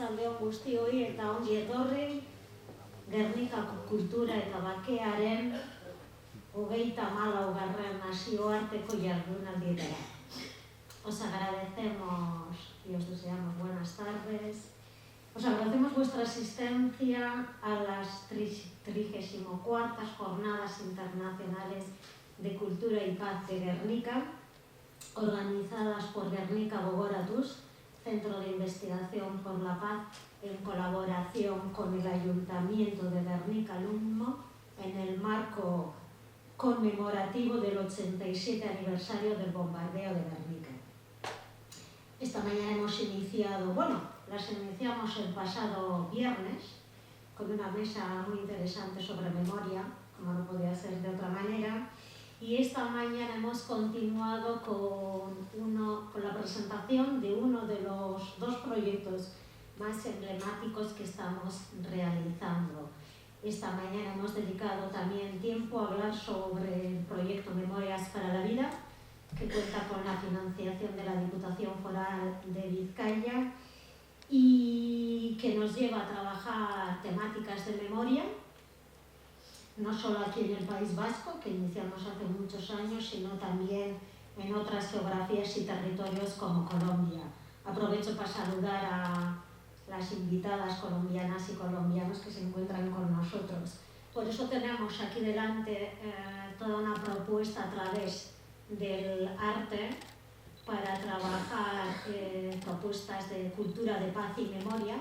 arratsaldeon guztioi eta ongi etorri Gernikako kultura eta bakearen 34. nazioarteko jardunaldietara. Os agradecemos y os deseamos buenas tardes. Os agradecemos vuestra asistencia a las 34 Jornadas Internacionales de Cultura y Paz de Gernika, organizadas por Gernika Gogoratuz, Centro de Investigación por la Paz, en colaboración con el Ayuntamiento de Gernika-Lummo, en el marco conmemorativo del 87 aniversario del bombardeo de Gernika. Esta mañana hemos iniciado, las iniciamos el pasado viernes, con una mesa muy interesante sobre memoria, como no podía ser de otra manera, y esta mañana hemos continuado con la presentación de uno de los 2 proyectos más emblemáticos que estamos realizando. Esta mañana hemos dedicado también tiempo a hablar sobre el proyecto Memorias para la Vida, que cuenta con la financiación de la Diputación Foral de Vizcaya y que nos lleva a trabajar temáticas de memoria, no solo aquí en el País Vasco, que iniciamos hace muchos años, sino también en otras geografías y territorios como Colombia. Aprovecho para saludar a las invitadas colombianas y colombianos que se encuentran con nosotros. Por eso tenemos aquí delante toda una propuesta a través del arte para trabajar propuestas de cultura de paz y memoria,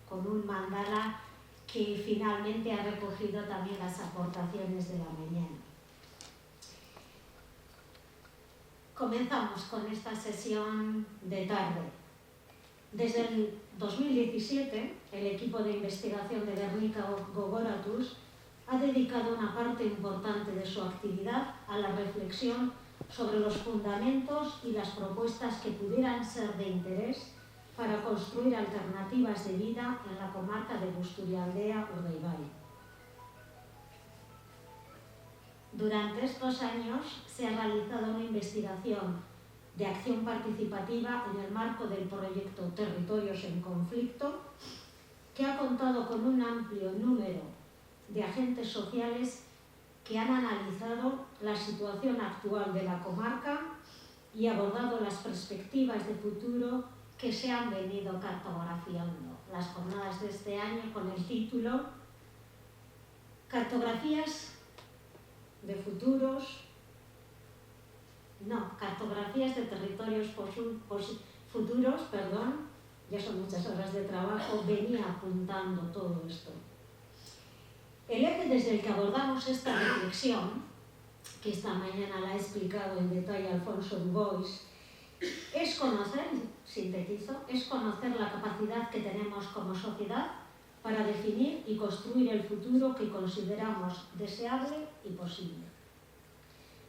con un mandala que finalmente ha recogido también las aportaciones de la mañana. Comenzamos con esta sesión de tarde. Desde el 2017, el equipo de investigación de Gernika Gogoratuz ha dedicado una parte importante de su actividad a la reflexión sobre los fundamentos y las propuestas que pudieran ser de interés para construir alternativas de vida en la comarca de Busturialdea-Urdaibai. Durante estos años se ha realizado una investigación de acción participativa en el marco del proyecto Territorios en Conflicto, que ha contado con un amplio número de agentes sociales que han analizado la situación actual de la comarca y abordado las perspectivas de futuro que se han venido cartografiando. Las jornadas de este año con el título Cartografías de territorios futuros, ya son muchas horas de trabajo, venía apuntando todo esto. El eje desde el que abordamos esta reflexión, que esta mañana la ha explicado en detalle Alfonso Dubois, es conocer, sintetizo, es conocer la capacidad que tenemos como sociedad para definir y construir el futuro que consideramos deseable y posible.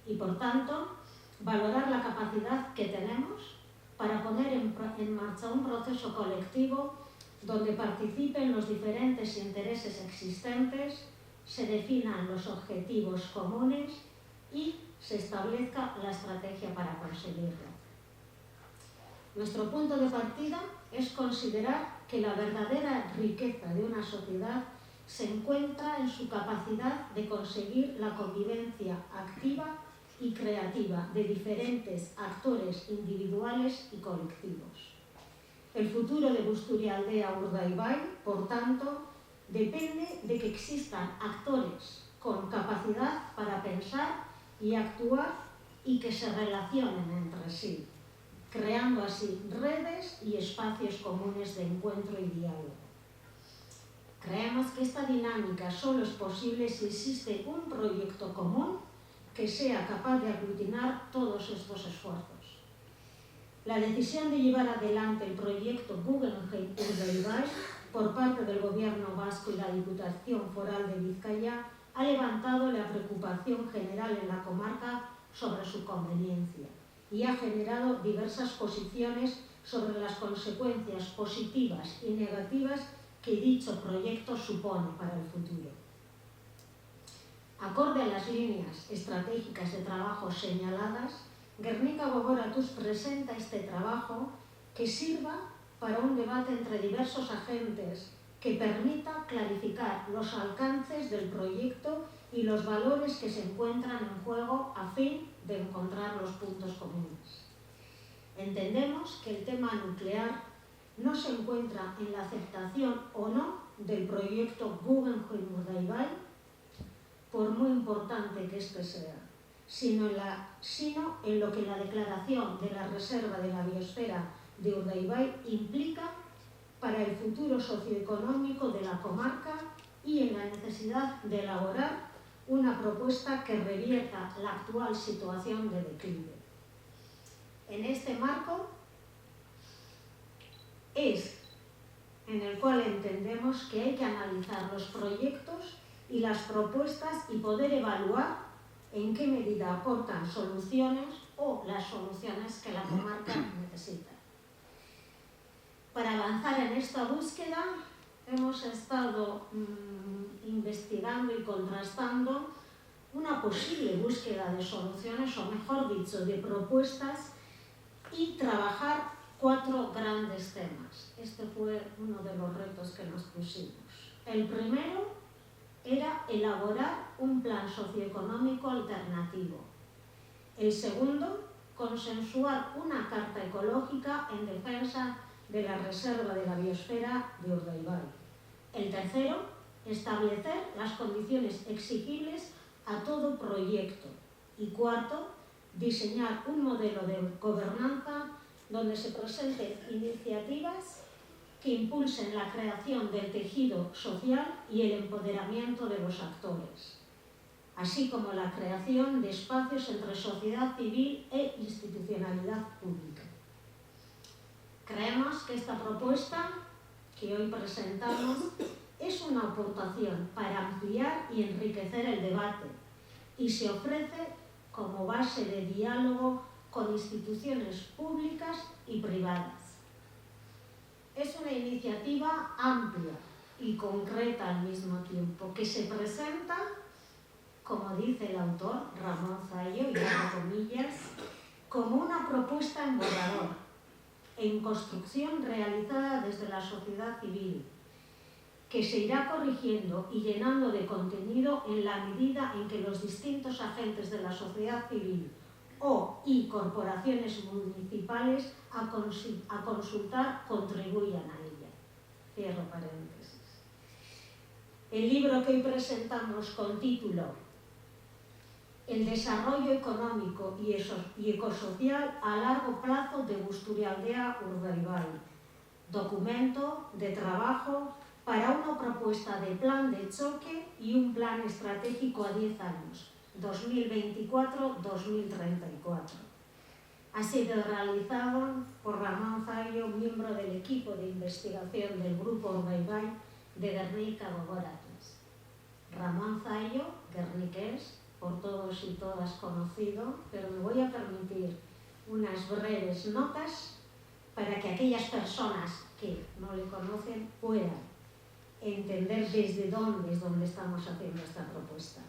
Y por tanto, valorar la capacidad que tenemos para poner en marcha un proceso colectivo donde participen los diferentes intereses existentes, se definan los objetivos comunes y se establezca la estrategia para conseguirlo. Nuestro punto de partida es considerar que la verdadera riqueza de una sociedad se encuentra en su capacidad de conseguir la convivencia activa y creativa de diferentes actores individuales y colectivos. El futuro de Busturialdea-Urdaibai, por tanto, depende de que existan actores con capacidad para pensar y actuar y que se relacionen entre sí, creando así redes y espacios comunes de encuentro y diálogo. Creemos que esta dinámica solo es posible si existe un proyecto común que sea capaz de aglutinar todos estos esfuerzos. La decisión de llevar adelante el proyecto Guggenheim Urdaibai por parte del Gobierno vasco y la Diputación Foral de Vizcaya ha levantado la preocupación general en la comarca sobre su conveniencia y ha generado diversas posiciones sobre las consecuencias positivas y negativas que dicho proyecto supone para el futuro. Acorde a las líneas estratégicas de trabajo señaladas, Gernika Gogoratuz presenta este trabajo que sirva para un debate entre diversos agentes que permita clarificar los alcances del proyecto y los valores que se encuentran en juego a fin de encontrar los puntos comunes. Entendemos que el tema nuclear no se encuentra en la aceptación o no del proyecto Guggenheim-Urdaibai, por muy importante que este sea, sino en lo que la declaración de la Reserva de la Biosfera de Urdaibai implica para el futuro socioeconómico de la comarca y en la necesidad de elaborar una propuesta que revierta la actual situación de declive. En este marco es en el cual entendemos que hay que analizar los proyectos y las propuestas y poder evaluar en qué medida aportan soluciones o las soluciones que la comarca necesita. Para avanzar en esta búsqueda hemos estado investigando y contrastando una posible búsqueda de soluciones, o mejor dicho, de propuestas, y trabajar 4 grandes temas. Este fue uno de los retos que nos pusimos. El primero era elaborar un plan socioeconómico alternativo. El segundo, consensuar una carta ecológica en defensa de la Reserva de la Biosfera de Urdaibai. El tercero, establecer las condiciones exigibles a todo proyecto. Y cuarto, diseñar un modelo de gobernanza donde se presenten iniciativas que impulsen la creación del tejido social y el empoderamiento de los actores, así como la creación de espacios entre sociedad civil e institucionalidad pública. Creemos que esta propuesta que hoy presentamos es una aportación para ampliar y enriquecer el debate y se ofrece como base de diálogo con instituciones públicas y privadas. Es una iniciativa amplia y concreta al mismo tiempo, que se presenta, como dice el autor, Ramón Zallo, y abro comillas, como una propuesta en borrador, en construcción realizada desde la sociedad civil, que se irá corrigiendo y llenando de contenido en la medida en que los distintos agentes de la sociedad civil y corporaciones municipales a consultar contribuyan a ella. Cierro paréntesis. El libro que hoy presentamos con título El desarrollo económico y ecosocial a largo plazo de Busturialdea Urdaibai, documento de trabajo para una propuesta de plan de choque y un plan estratégico a 10 años, 2024-2034. Ha sido realizado por Ramón Zallo, miembro del equipo de investigación del Grupo Urdaibai de Guernica Gogoratuz. Ramón Zallo, guerniqués, por todos y todas conocido, pero me voy a permitir unas breves notas para que aquellas personas que no le conocen puedan entender desde dónde estamos haciendo esta propuesta.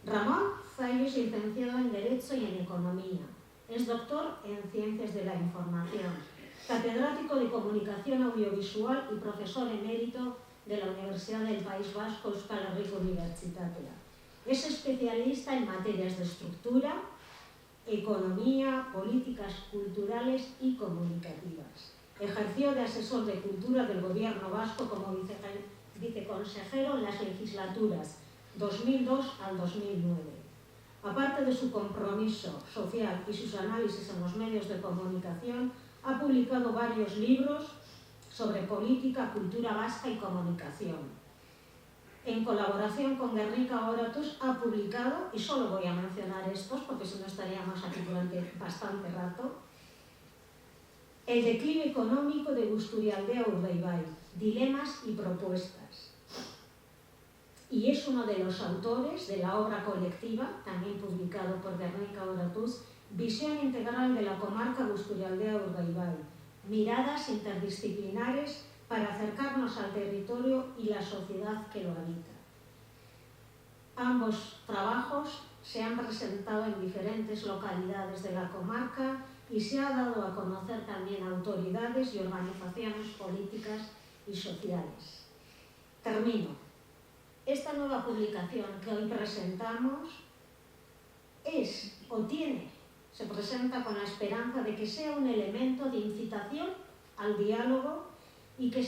Ramón Zallo es licenciado en Derecho y en Economía. Es doctor en Ciencias de la Información, catedrático de Comunicación Audiovisual y profesor emérito de la Universidad del País Vasco, Euskal Herriko Unibertsitatea. Es especialista en materias de estructura, economía, políticas culturales y comunicativas. Ejerció de asesor de cultura del Gobierno vasco como viceconsejero en las legislaturas 2002 al 2009. Aparte de su compromiso social y sus análisis en los medios de comunicación, ha publicado varios libros sobre política, cultura vasca y comunicación. En colaboración con Guernica Gogoratuz ha publicado, y solo voy a mencionar estos porque si no estaríamos aquí durante bastante rato, El declive económico de Busturialdea Urdaibai, dilemas y propuestas. Y es uno de los autores de la obra colectiva, también publicado por Guernica Gogoratuz, Visión integral de la comarca Busturialdea Urdaibai, miradas interdisciplinares para acercarnos al territorio y la sociedad que lo habita. Ambos trabajos se han presentado en diferentes localidades de la comarca y se ha dado a conocer también a autoridades y organizaciones políticas y sociales. Termino. Esta nueva publicación que hoy presentamos se presenta con la esperanza de que sea un elemento de incitación al diálogo y que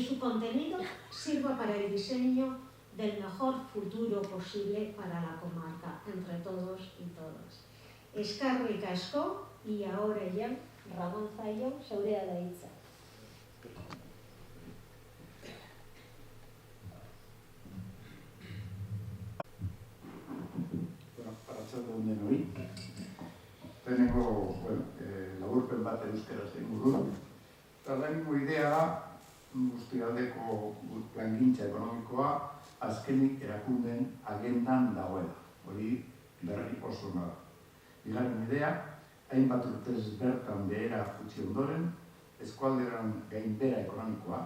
su contenido sirva para el diseño del mejor futuro posible para la comarca, entre todos y todas. Eskerrik asko, y ahora ya Ramón Zaio, zeurea da hitza. Arratsalde denoi. Lehenengo, laburpen bat euskaraz egingo dut. Eta lehenengo idea da, guztialdeko plangintza ekonomikoa azkenik erakundeen agendan dagoela. Hori berri oso da. Bigarren idea, hainbat urtez bertan behera utzi ondoren, eskualdean gainbehera ekonomikoa,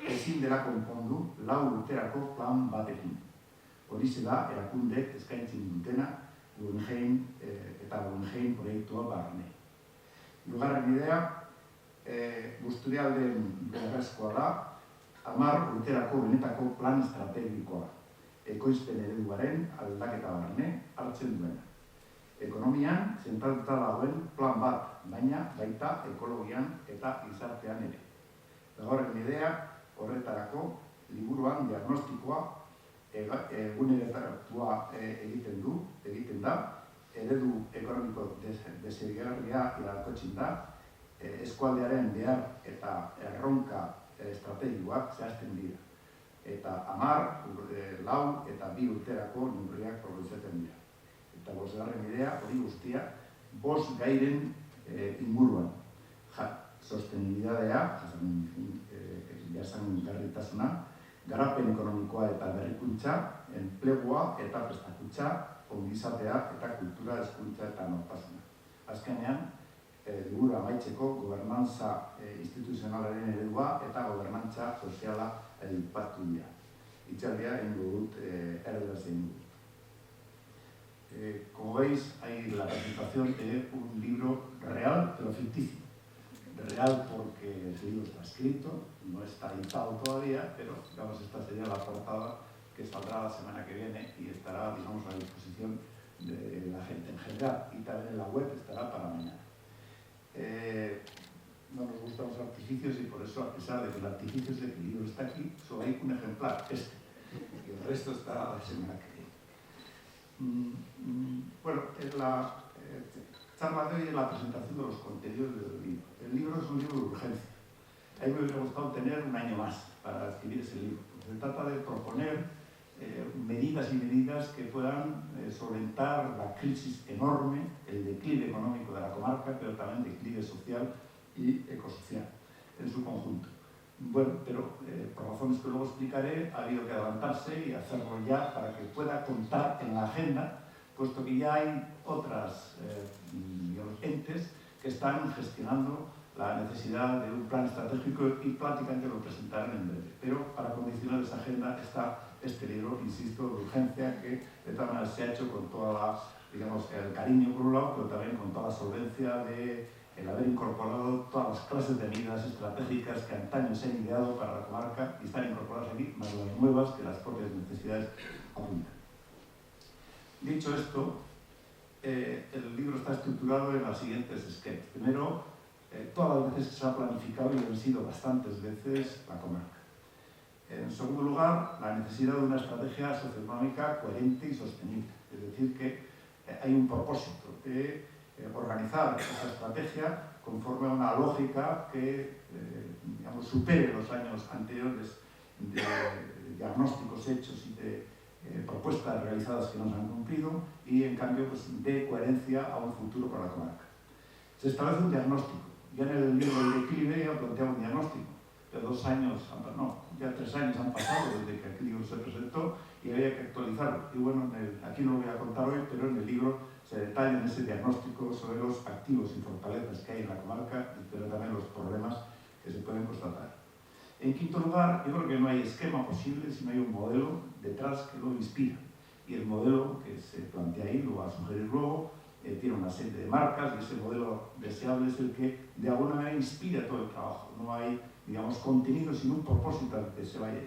ezin dela konpondu 4 urterako plan batekin. Horixe da, erakundeek eskaintzen dutena Guggenheim eta Guggenheim proiektua barne. Hirugarren idea, Busturialden beharrezkoa da, 10 urterako benetako plan estrategikoa, ekoizpen ereduaren aldaketa barne hartzen duena. Ekonomian zentratuta dagoen plan bat, baina baita ekologian eta gizartean ere. Hirugarren idea, horretarako liburuan diagnostikoa eguneratua egiten da, eredu ekonomiko desegarria irakotzen da, eskualdearen behar eta erronka estrategikoak zehazten dira. Eta 10, 4 eta 2 urterako neurriak proposatzen dira. Eta 5. idea, hori guztia, 5 gairen inguruan. Sostenibilitatea, jasangarritasuna, garapen ekonomikoa eta berrikuntza, enplegua eta prestakuntza, ongizatea eta kultura, hezkuntza eta nortasuna. Azkenean, liburu amaitzeko gobernantza instituzionalaren eredua eta gobernantza soziala aipatu dira. Hitzaldia egingo dut erderaz egingo dut. Como veis, hay la presentación de un libro real pero ficticio. Real porque el libro está escrito, no está editado todavía, pero digamos esta sería la portada que saldrá la semana que viene y estará, digamos, a disposición de la gente en general, y también en la web estará para mañana. No nos gustan los artificios y por eso, a pesar de que el artificio es de que el libro está aquí, solo hay un ejemplar, y el resto estará la semana que viene. Bueno, la charla de hoy es la presentación de los contenidos del libro. El libro es un libro de urgencia. A mí me hubiera gustado tener un año más para escribir ese libro. Se trata de proponer medidas y medidas que puedan solventar la crisis enorme, el declive económico de la comarca, pero también declive social y ecosocial en su conjunto. Bueno, pero por razones que luego explicaré, ha habido que adelantarse y hacerlo ya para que pueda contar en la agenda, puesto que ya hay otras entes que están gestionando la necesidad de un plan estratégico y prácticamente lo presentarán en breve. Pero para condicionar esa agenda está este libro, insisto, de urgencia, que de todas maneras se ha hecho con toda el cariño por un lado, pero también con toda la solvencia de el haber incorporado todas las clases de medidas estratégicas que antaño se han ideado para la comarca y están incorporadas aquí, más las nuevas que las propias necesidades apuntan. Dicho esto, el libro está estructurado en los siguientes esquemas. Primero, todas las veces que se ha planificado, y han sido bastantes veces, la comarca. En segundo lugar, la necesidad de una estrategia socioeconómica coherente y sostenible. Es decir, que hay un propósito de organizar esa estrategia conforme a una lógica que supere los años anteriores de diagnósticos hechos y de propuestas realizadas que no se han cumplido y, en cambio, dé coherencia a un futuro para la comarca. Se establece un diagnóstico. Ya en el libro del declive ya planteaba un diagnóstico. Ya 2 años, ya 3 años han pasado desde que aquel libro se presentó y había que actualizarlo. Y bueno, aquí no lo voy a contar hoy, pero en el libro se detalla en ese diagnóstico sobre los activos y fortalezas que hay en la comarca, pero también los problemas que se pueden constatar. En quinto lugar, yo creo que no hay esquema posible si no hay un modelo detrás que lo inspira. Y el modelo que se plantea ahí, lo va a sugerir luego, tiene una serie de marcas y ese modelo deseable es el que de alguna manera inspira todo el trabajo. No hay, digamos, contenido sin un propósito al que se vaya.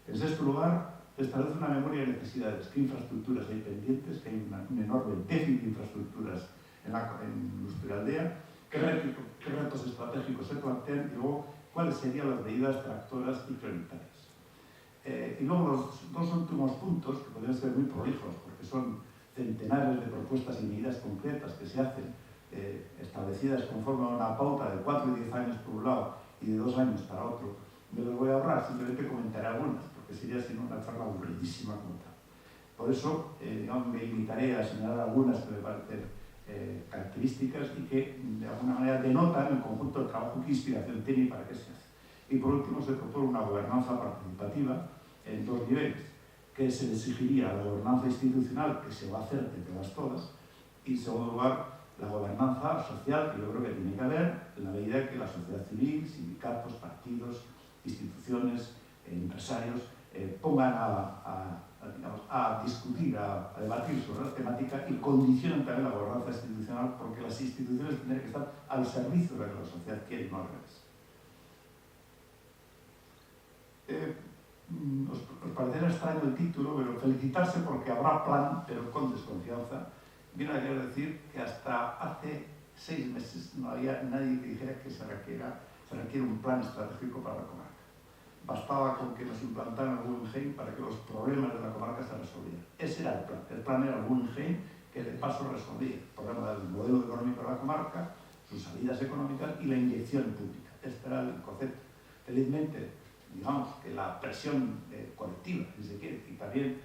En sexto lugar, establece una memoria de necesidades, qué infraestructuras hay pendientes, que hay un enorme déficit de infraestructuras en Busturialdea, qué retos estratégicos se plantean y luego cuáles serían las medidas tractoras y prioritarias. Y luego los dos últimos puntos, que podrían ser muy prolijos, porque son centenares de propuestas y medidas concretas que se hacen, establecidas conforme a una pauta de 4 y 10 años por un lado y de 2 años para otro, me los voy a ahorrar, simplemente comentaré algunas, porque sería sino una charla aburridísima como tal. Por eso, me limitaré a señalar algunas que me parecen características y que de alguna manera denotan el conjunto de trabajo, qué inspiración tiene y para qué se hace. Y por último, se propone una gobernanza participativa en 2 niveles, que se le exigiría la gobernanza institucional, que se va a hacer de todas, y en segundo lugar, la gobernanza social, que yo creo que tiene que haber en la medida que la sociedad civil, sindicatos, partidos, instituciones, empresarios, pongan a discutir, a debatir sobre la temática y condicionan también la gobernanza institucional, porque las instituciones tienen que estar al servicio de lo que la sociedad quiere y no al revés. Os parecerá extraño el título, pero felicitarse porque habrá plan, pero con desconfianza, viene a querer decir que hasta hace 6 meses no había nadie que dijera que se requiere un plan estratégico para la comarca. Bastaba con que nos implantaran el Guggenheim para que los problemas de la comarca se resolvieran. Ese era el plan. El plan era el Guggenheim, que de paso resolvía el problema del modelo económico de la comarca, sus salidas económicas y la inyección pública. Este era el concepto. Felizmente, digamos que la presión colectiva, si se quiere, y también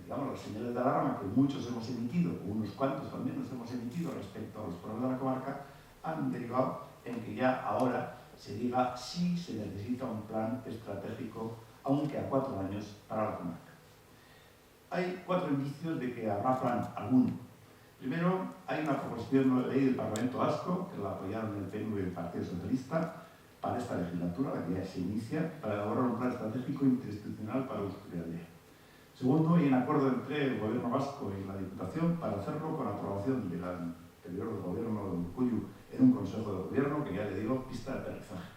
digamos, las señales de alarma que muchos hemos emitido, o unos cuantos al menos hemos emitido respecto a los problemas de la comarca, han derivado en que ya ahora se diga si se necesita un plan estratégico, aunque a 4 años, para la comarca. Hay 4 indicios de que habrá plan alguno. Primero, hay una proposición de ley del Parlamento Vasco, que la apoyaron el PNV y el Partido Socialista, para esta legislatura, la que ya se inicia, para elaborar un plan estratégico interinstitucional para Busturialdea. Segundo, hay un acuerdo entre el Gobierno vasco y la Diputación para hacerlo con la aprobación del anterior Gobierno de Urkullu en un Consejo de Gobierno, que ya le digo, pista de aterrizaje.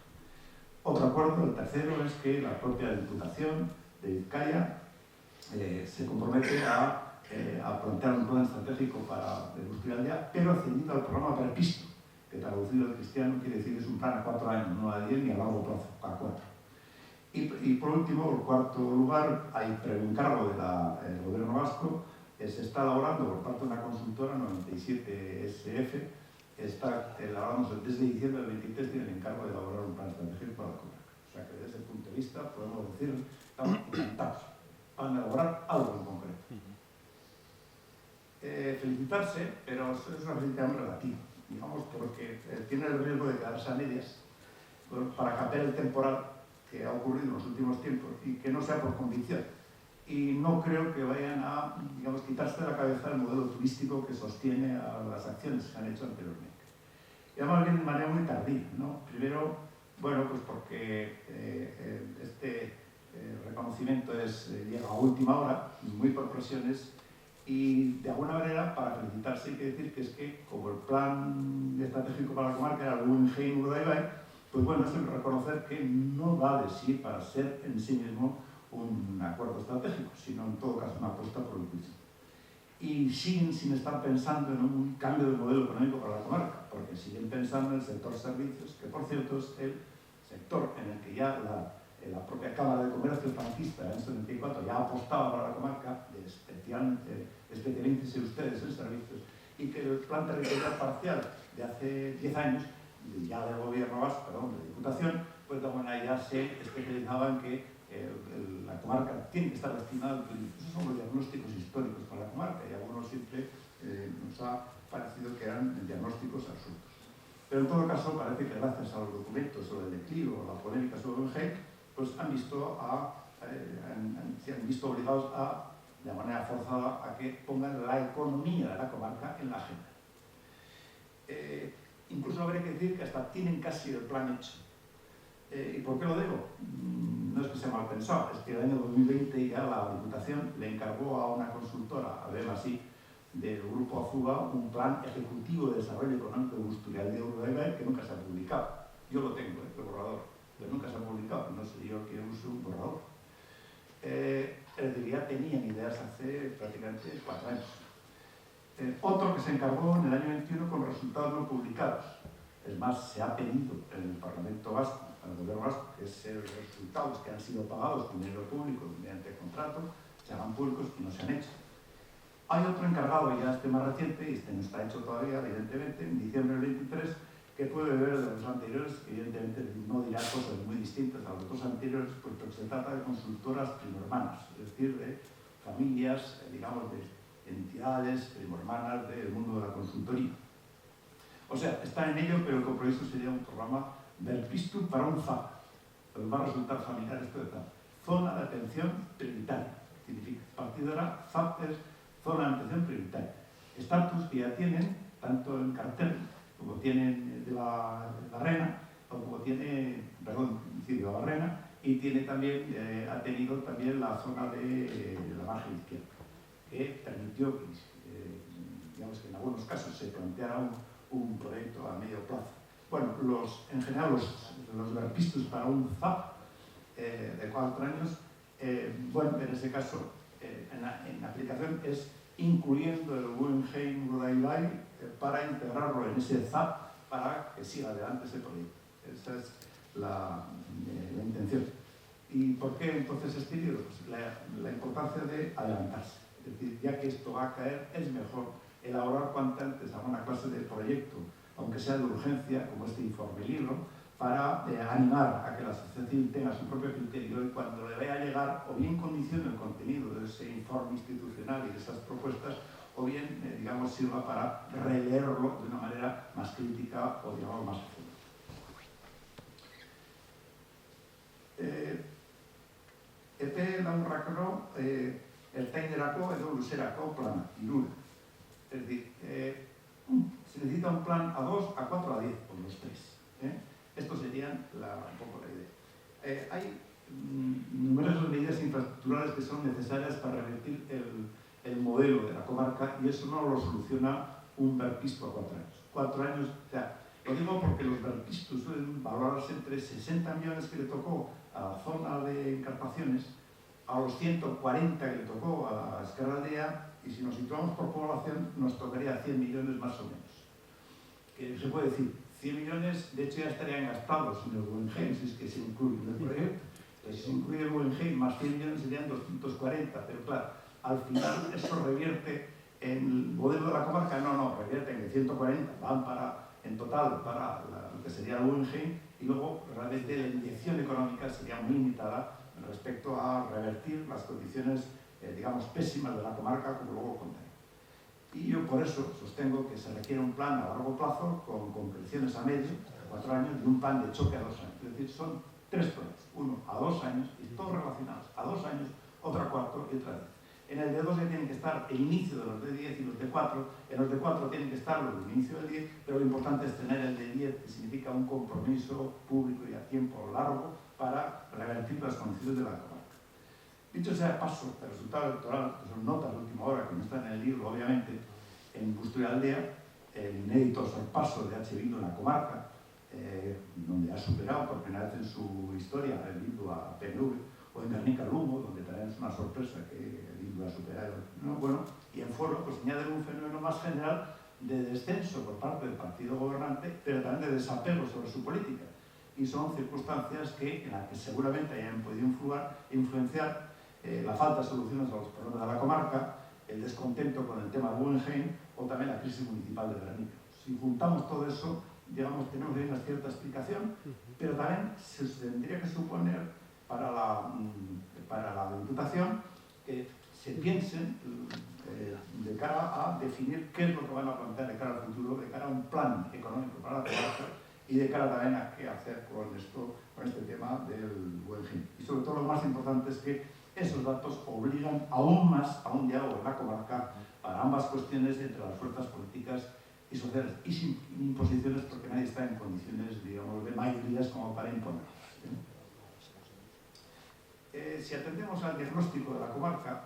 Otro acuerdo, el tercero, es que la propia Diputación de Vizcaya se compromete a plantear un plan estratégico para Busturialdea, pero accediendo al programa Perpisto, que traducido al cristiano quiere decir que es un plan a 4 años, no a 10 ni a largo plazo, a 4. Y por último, en cuarto lugar, hay preencargo del Gobierno vasco, se está elaborando por parte de una consultora, 97SF, está elaborando desde diciembre del 23, tiene el encargo de elaborar un plan estratégico para la comarca. O sea que desde ese punto de vista podemos decir que estamos encantados para elaborar algo en concreto. Felicitarse, pero es una felicitación relativa, digamos, porque tiene el riesgo de quedarse a medias para cambiar el temporal que ha ocurrido en los últimos tiempos y que no sea por convicción. Y no creo que vayan a, digamos, quitarse de la cabeza el modelo turístico que sostiene a las acciones que se han hecho anteriormente. Y además viene de manera muy tardía, ¿no? Primero, bueno, pues porque este reconocimiento llega a última hora, muy por presiones, y de alguna manera, para felicitarse, hay que decir que es que, como el plan estratégico para la comarca era el Guggenheim Urdaibai, pues bueno, es el reconocer que no vale sí para ser en sí mismo un acuerdo estratégico, sino en todo caso una apuesta por el turismo. Y siguen sin estar pensando en un cambio de modelo económico para la comarca, porque siguen pensando en el sector servicios, que por cierto es el sector en el que ya la propia Cámara de Comercio franquista en 74 ya apostaba para la comarca, especialícense ustedes en servicios, y que el plan territorial parcial de hace 10 años, ya del Gobierno vasco, perdón, de la Diputación, pues de alguna manera ya se especializaba en que la comarca tiene que estar destinada al turismo. Esos son los diagnósticos históricos para la comarca y algunos siempre nos ha parecido que eran diagnósticos absurdos. Pero en todo caso parece que gracias a los documentos sobre el declive o la polémica sobre el GEC, pues se han visto obligados de manera forzada a que pongan la economía de la comarca en la agenda. Incluso habría que decir que hasta tienen casi el plan hecho. ¿Y por qué lo digo? No es que sea mal pensado, es que el año 2020 ya la Diputación le encargó a una consultora, a BEMASI, del Grupo Azuga un plan ejecutivo de desarrollo económico de Busturialdea de Urdaibai que nunca se ha publicado. Yo lo tengo, el borrador, pero nunca se ha publicado. No sé yo quién use un borrador. Es decir, ya tenían ideas hace prácticamente 4 años. Otro que se encargó en el año 21 con resultados no publicados. Es más, se ha pedido en el Parlamento Vasco, al Gobierno Vasco, que los resultados que han sido pagados con dinero público mediante contrato se hagan públicos y no se han hecho. Hay otro encargado, ya este más reciente, y este no está hecho todavía, evidentemente, en diciembre del 23, que puede ver de los anteriores, que evidentemente no dirá cosas muy distintas a los dos anteriores, puesto que se trata de consultoras primohermanas, es decir, de familias, digamos, de entidades primohermanas del mundo de la consultoría. O sea, está en ello, pero el compromiso sería un programa Berpiztu para un ZAP. Pues va a resultar familiar esto de ZAP. Zona de atención prioritaria. Significa, partido era ZAP es zona de atención prioritaria. Estatus que ya tienen, tanto en cartel, como tienen de la Barrena, o como tiene, perdón, sí, de la Barrena, y tiene también, ha tenido también la zona de la margen izquierda, que permitió que, digamos que en algunos casos se planteara un proyecto a medio plazo. Bueno, en general los Berpiztus para un ZAP de 4 años, bueno, en ese caso, en aplicación es incluyendo el Guggenheim Urdaibai para integrarlo en ese ZAP para que siga adelante ese proyecto. Esa es la intención. ¿Y por qué entonces este libro? Pues la importancia de adelantarse. Es decir, ya que esto va a caer, es mejor elaborar cuanto antes alguna clase de proyecto, aunque sea de urgencia, como este informe libro, para animar a que la sociedad civil tenga su propio criterio y cuando le vaya a llegar, o bien condicione el contenido de ese informe institucional y de esas propuestas, o bien, digamos, sirva para releerlo de una manera más crítica o, digamos, más profunda. Epe laburrakero, ertainerako edo luzerako plana, irura. Es decir, se necesita un plan a 2, a 4, a 10, por los 3. Estos serían un poco la idea. Hay numerosas medidas infraestructurales que son necesarias para revertir el modelo de la comarca y eso no lo soluciona un Berpiztu a 4 años. 4 años, o sea, lo digo porque los Berpiztus suelen valorarse entre 60 millones que le tocó a la zona de Encartaciones, a los 140 que le tocó a la Ezkerraldea, y si nos situamos por población nos tocaría 100 millones más o menos. Que se puede decir, 100 millones de hecho ya estarían gastados en el Guggenheim, si es que se incluye en el proyecto. Entonces, si se incluye el Guggenheim más 100 millones serían 240, pero claro, al final eso revierte en el modelo de la comarca, no, revierte en el 140, van en total para lo que sería el Guggenheim, y luego realmente la inyección económica sería muy limitada respecto a revertir las condiciones, digamos, pésimas de la comarca, como luego contaré. Y yo por eso sostengo que se requiere un plan a largo plazo con concreciones a medio, a 4 años, y un plan de choque a 2 años. Es decir, son 3 planes, uno a 2 años, y todos relacionados, a 2 años, otro a 4 y otra 10. En el de 2 ya tienen que estar el inicio de los de 10 y los de 4, en los de 4 tienen que estar los del inicio del 10, pero lo importante es tener el de 10, que significa un compromiso público y a tiempo largo para revertir las condiciones de la comarca. Dicho sea de paso, el resultado electoral, que son notas de última hora que no están en el libro, obviamente, en Busturialdea, el inédito sorpaso de H. Bildu en la comarca, donde ha superado por primera vez en su historia el Bildu a PNV, o en Guernica Lugo, donde también es una sorpresa que el Bildu ha superado. ¿No? Bueno, y en Foro, pues añade un fenómeno más general de descenso por parte del partido gobernante, pero también de desapego sobre su política. Y son circunstancias en las que seguramente hayan podido influenciar la falta de soluciones a los problemas de la comarca, el descontento con el tema de Guggenheim o también la crisis municipal de Guernica. Si juntamos todo eso, digamos, tenemos ahí una cierta explicación, pero también se tendría que suponer para la Diputación que se piensen de cara a definir qué es lo que van a plantear de cara al futuro, de cara a un plan económico para la comarca y de cara también a qué hacer con este tema del Guggenheim. Y sobre todo lo más importante es que esos datos obligan aún más a un diálogo en la comarca para ambas cuestiones entre las fuerzas políticas y sociales y sin imposiciones porque nadie está en condiciones, digamos, de mayorías como para imponerlas. Si atendemos al diagnóstico de la comarca,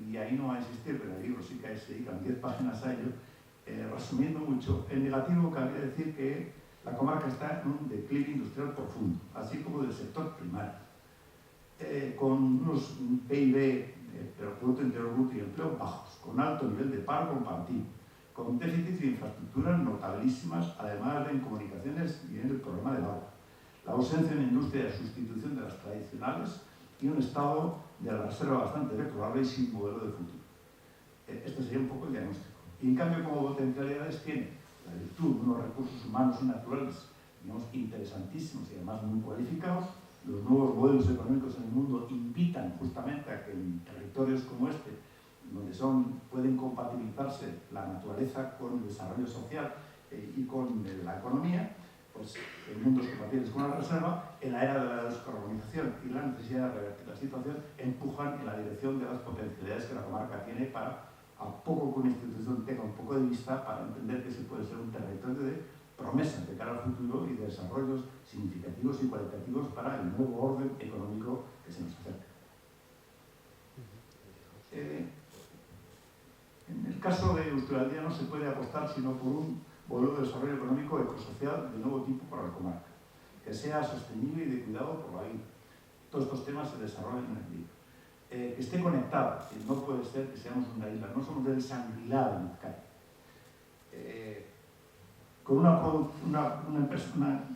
y ahí no va a existir, pero el libro sí que se dedican 10 páginas a ello, resumiendo mucho, en negativo cabría decir que la comarca está en un declive industrial profundo, así como del sector primario, con unos PIB, pero Producto Interior Bruto y empleo bajos, con alto nivel de paro compartido, con déficits de infraestructuras notabilísimas, además de en comunicaciones y en el problema del agua, la ausencia de una industria de sustitución de las tradicionales y un estado de la reserva bastante reprobable y sin modelo de futuro. Este sería un poco el diagnóstico. Y en cambio, como potencialidades tiene la virtud de unos recursos humanos y naturales, digamos, interesantísimos y además muy cualificados. Los nuevos modelos económicos en el mundo invitan justamente a que en territorios como este, donde pueden compatibilizarse la naturaleza con el desarrollo social y con la economía, pues en mundos compatibles con la reserva, en la era de la descarbonización y la necesidad de revertir la situación, empujan en la dirección de las potencialidades que la comarca tiene para, a poco que una institución tenga un poco de vista, para entender que se puede ser un territorio de promesas de cara al futuro y de desarrollos significativos y cualitativos para el nuevo orden económico que se nos acerca. En el caso de Euskaltel no se puede apostar sino por un modelo de desarrollo económico ecosocial de nuevo tipo para la comarca, que sea sostenible y de cuidado por la vida. Todos estos temas se desarrollan en el libro. Que esté conectado, que no puede ser que seamos una isla, no somos del Sanguilá de Vizcaya. Con una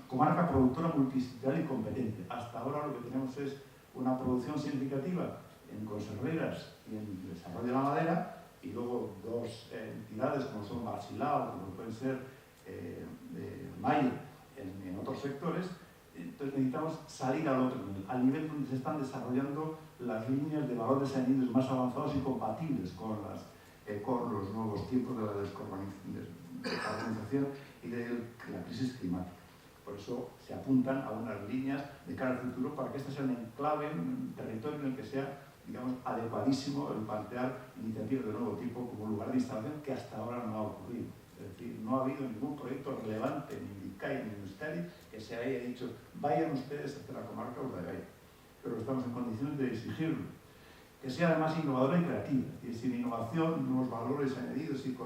comarca productora multidisciplinar y competente. Hasta ahora lo que tenemos es una producción significativa en conserveras y en el desarrollo de la madera, y luego dos entidades como son Barsilao, como pueden ser Mayo en otros sectores. Entonces necesitamos salir al otro nivel, al nivel donde se están desarrollando las líneas de valores añadidos más avanzados y compatibles con los nuevos tiempos de la descarbonización y de la crisis climática. Por eso se apuntan a unas líneas de cara al futuro para que este sea un enclave, un territorio en el que sea, digamos, adecuadísimo el plantear iniciativas de nuevo tipo como lugar de instalación, que hasta ahora no ha ocurrido. Es decir, no ha habido ningún proyecto relevante ni en Vizcaya ni en Euskadi que se haya dicho vayan ustedes hacia la comarca Urdaibai. Pero estamos en condiciones de exigirlo. Que sea además innovadora y creativa. Y sin innovación, nuevos valores añadidos y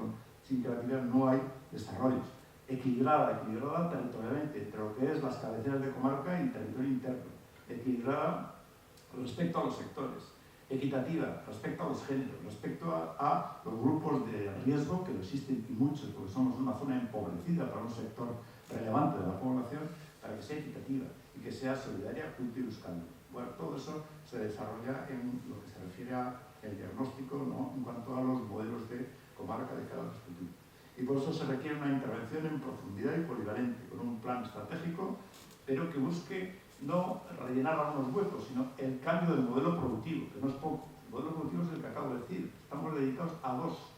sin creatividad no hay desarrollos. Equilibrada territorialmente entre lo que es las cabeceras de comarca y el territorio interno. Equilibrada respecto a los sectores. Equitativa respecto a los géneros, respecto a los grupos de riesgo, que no existen y muchos, porque somos una zona empobrecida para un sector relevante de la población, para que sea equitativa y que sea solidaria, justa y buscando. Bueno, todo eso se desarrolla en lo que se refiere al diagnóstico, ¿no?, en cuanto a los modelos de comarca de cada futuro. Y por eso se requiere una intervención en profundidad y polivalente, con un plan estratégico, pero que busque no rellenar algunos huecos, sino el cambio del modelo productivo, que no es poco. El modelo productivo es el que acabo de decir. Estamos dedicados a dos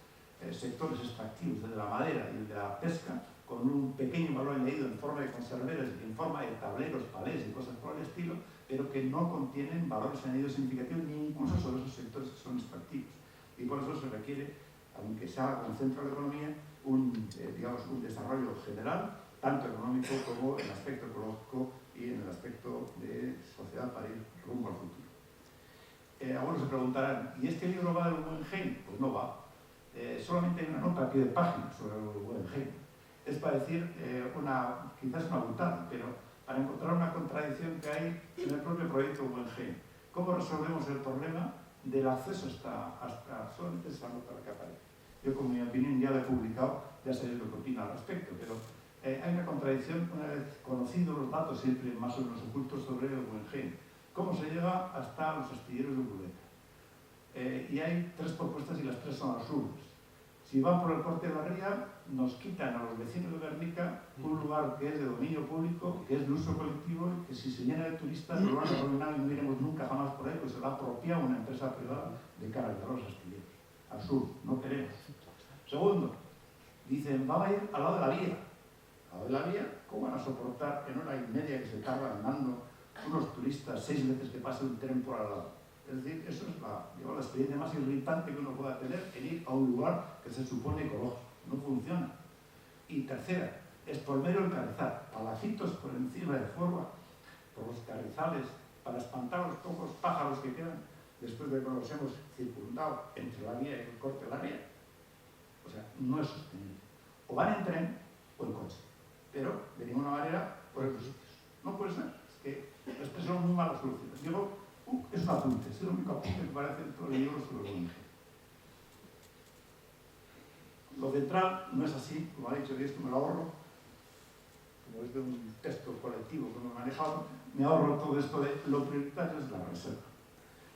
sectores extractivos, el de la madera y el de la pesca, con un pequeño valor añadido en forma de conserveras y en forma de tableros, palés y cosas por el estilo, pero que no contienen valores añadidos significativos ni incluso sobre esos sectores que son extractivos. Y por eso se requiere, aunque se haga con centro de la economía, un desarrollo general, tanto económico como en el aspecto ecológico y en el aspecto de sociedad para ir rumbo al futuro. Algunos se preguntarán, ¿y este libro va del Guggenheim? Pues no va. Solamente hay una nota a pie de página sobre el Guggenheim. Es para decir quizás una butada, pero para encontrar una contradicción que hay en el propio proyecto Guggenheim. ¿Cómo resolvemos el problema del acceso hasta solamente esa nota que aparece? Yo, con mi opinión, ya la he publicado, ya sabéis lo que opino al respecto, pero hay una contradicción una vez conocidos los datos siempre más o menos ocultos sobre el Guggenheim. ¿Cómo se llega hasta los astilleros de Urdaneta? Y hay tres propuestas y las tres son absurdas. Si van por el corte de la ría, nos quitan a los vecinos de Guernica un lugar que es de dominio público, que es de uso colectivo, y que si se llena de turistas lo van a arruinar y no iremos nunca jamás por ahí, pues se lo ha apropiado una empresa privada de cara a los astilleros. Absurdo, no queremos. Segundo, dicen, van a ir al lado de la vía. Al lado de la vía, ¿cómo van a soportar en hora y media que se tarda andando unos turistas 6 veces que pase un tren por al lado? Es decir, eso es la experiencia más irritante que uno pueda tener en ir a un lugar que se supone ecológico. No funciona. Y tercera, Espolmero el Carrizal, palacitos por encima de forma, por los carrizales, para espantar a los pocos pájaros que quedan. después de que nos hemos circundado entre la vía y el corte de la vía. O sea, no es sostenible. O van en tren o en coche, pero de ninguna manera por esos sitios. No puede ser. Es que estas son muy malas soluciones. Digo, es un apunte, es el único apunte que parece en todo el libro sobre el Guggenheim. Lo central no es así, como ha dicho, y esto me lo ahorro, como es de un texto colectivo que hemos manejado, me ahorro todo esto de lo prioritario es la reserva.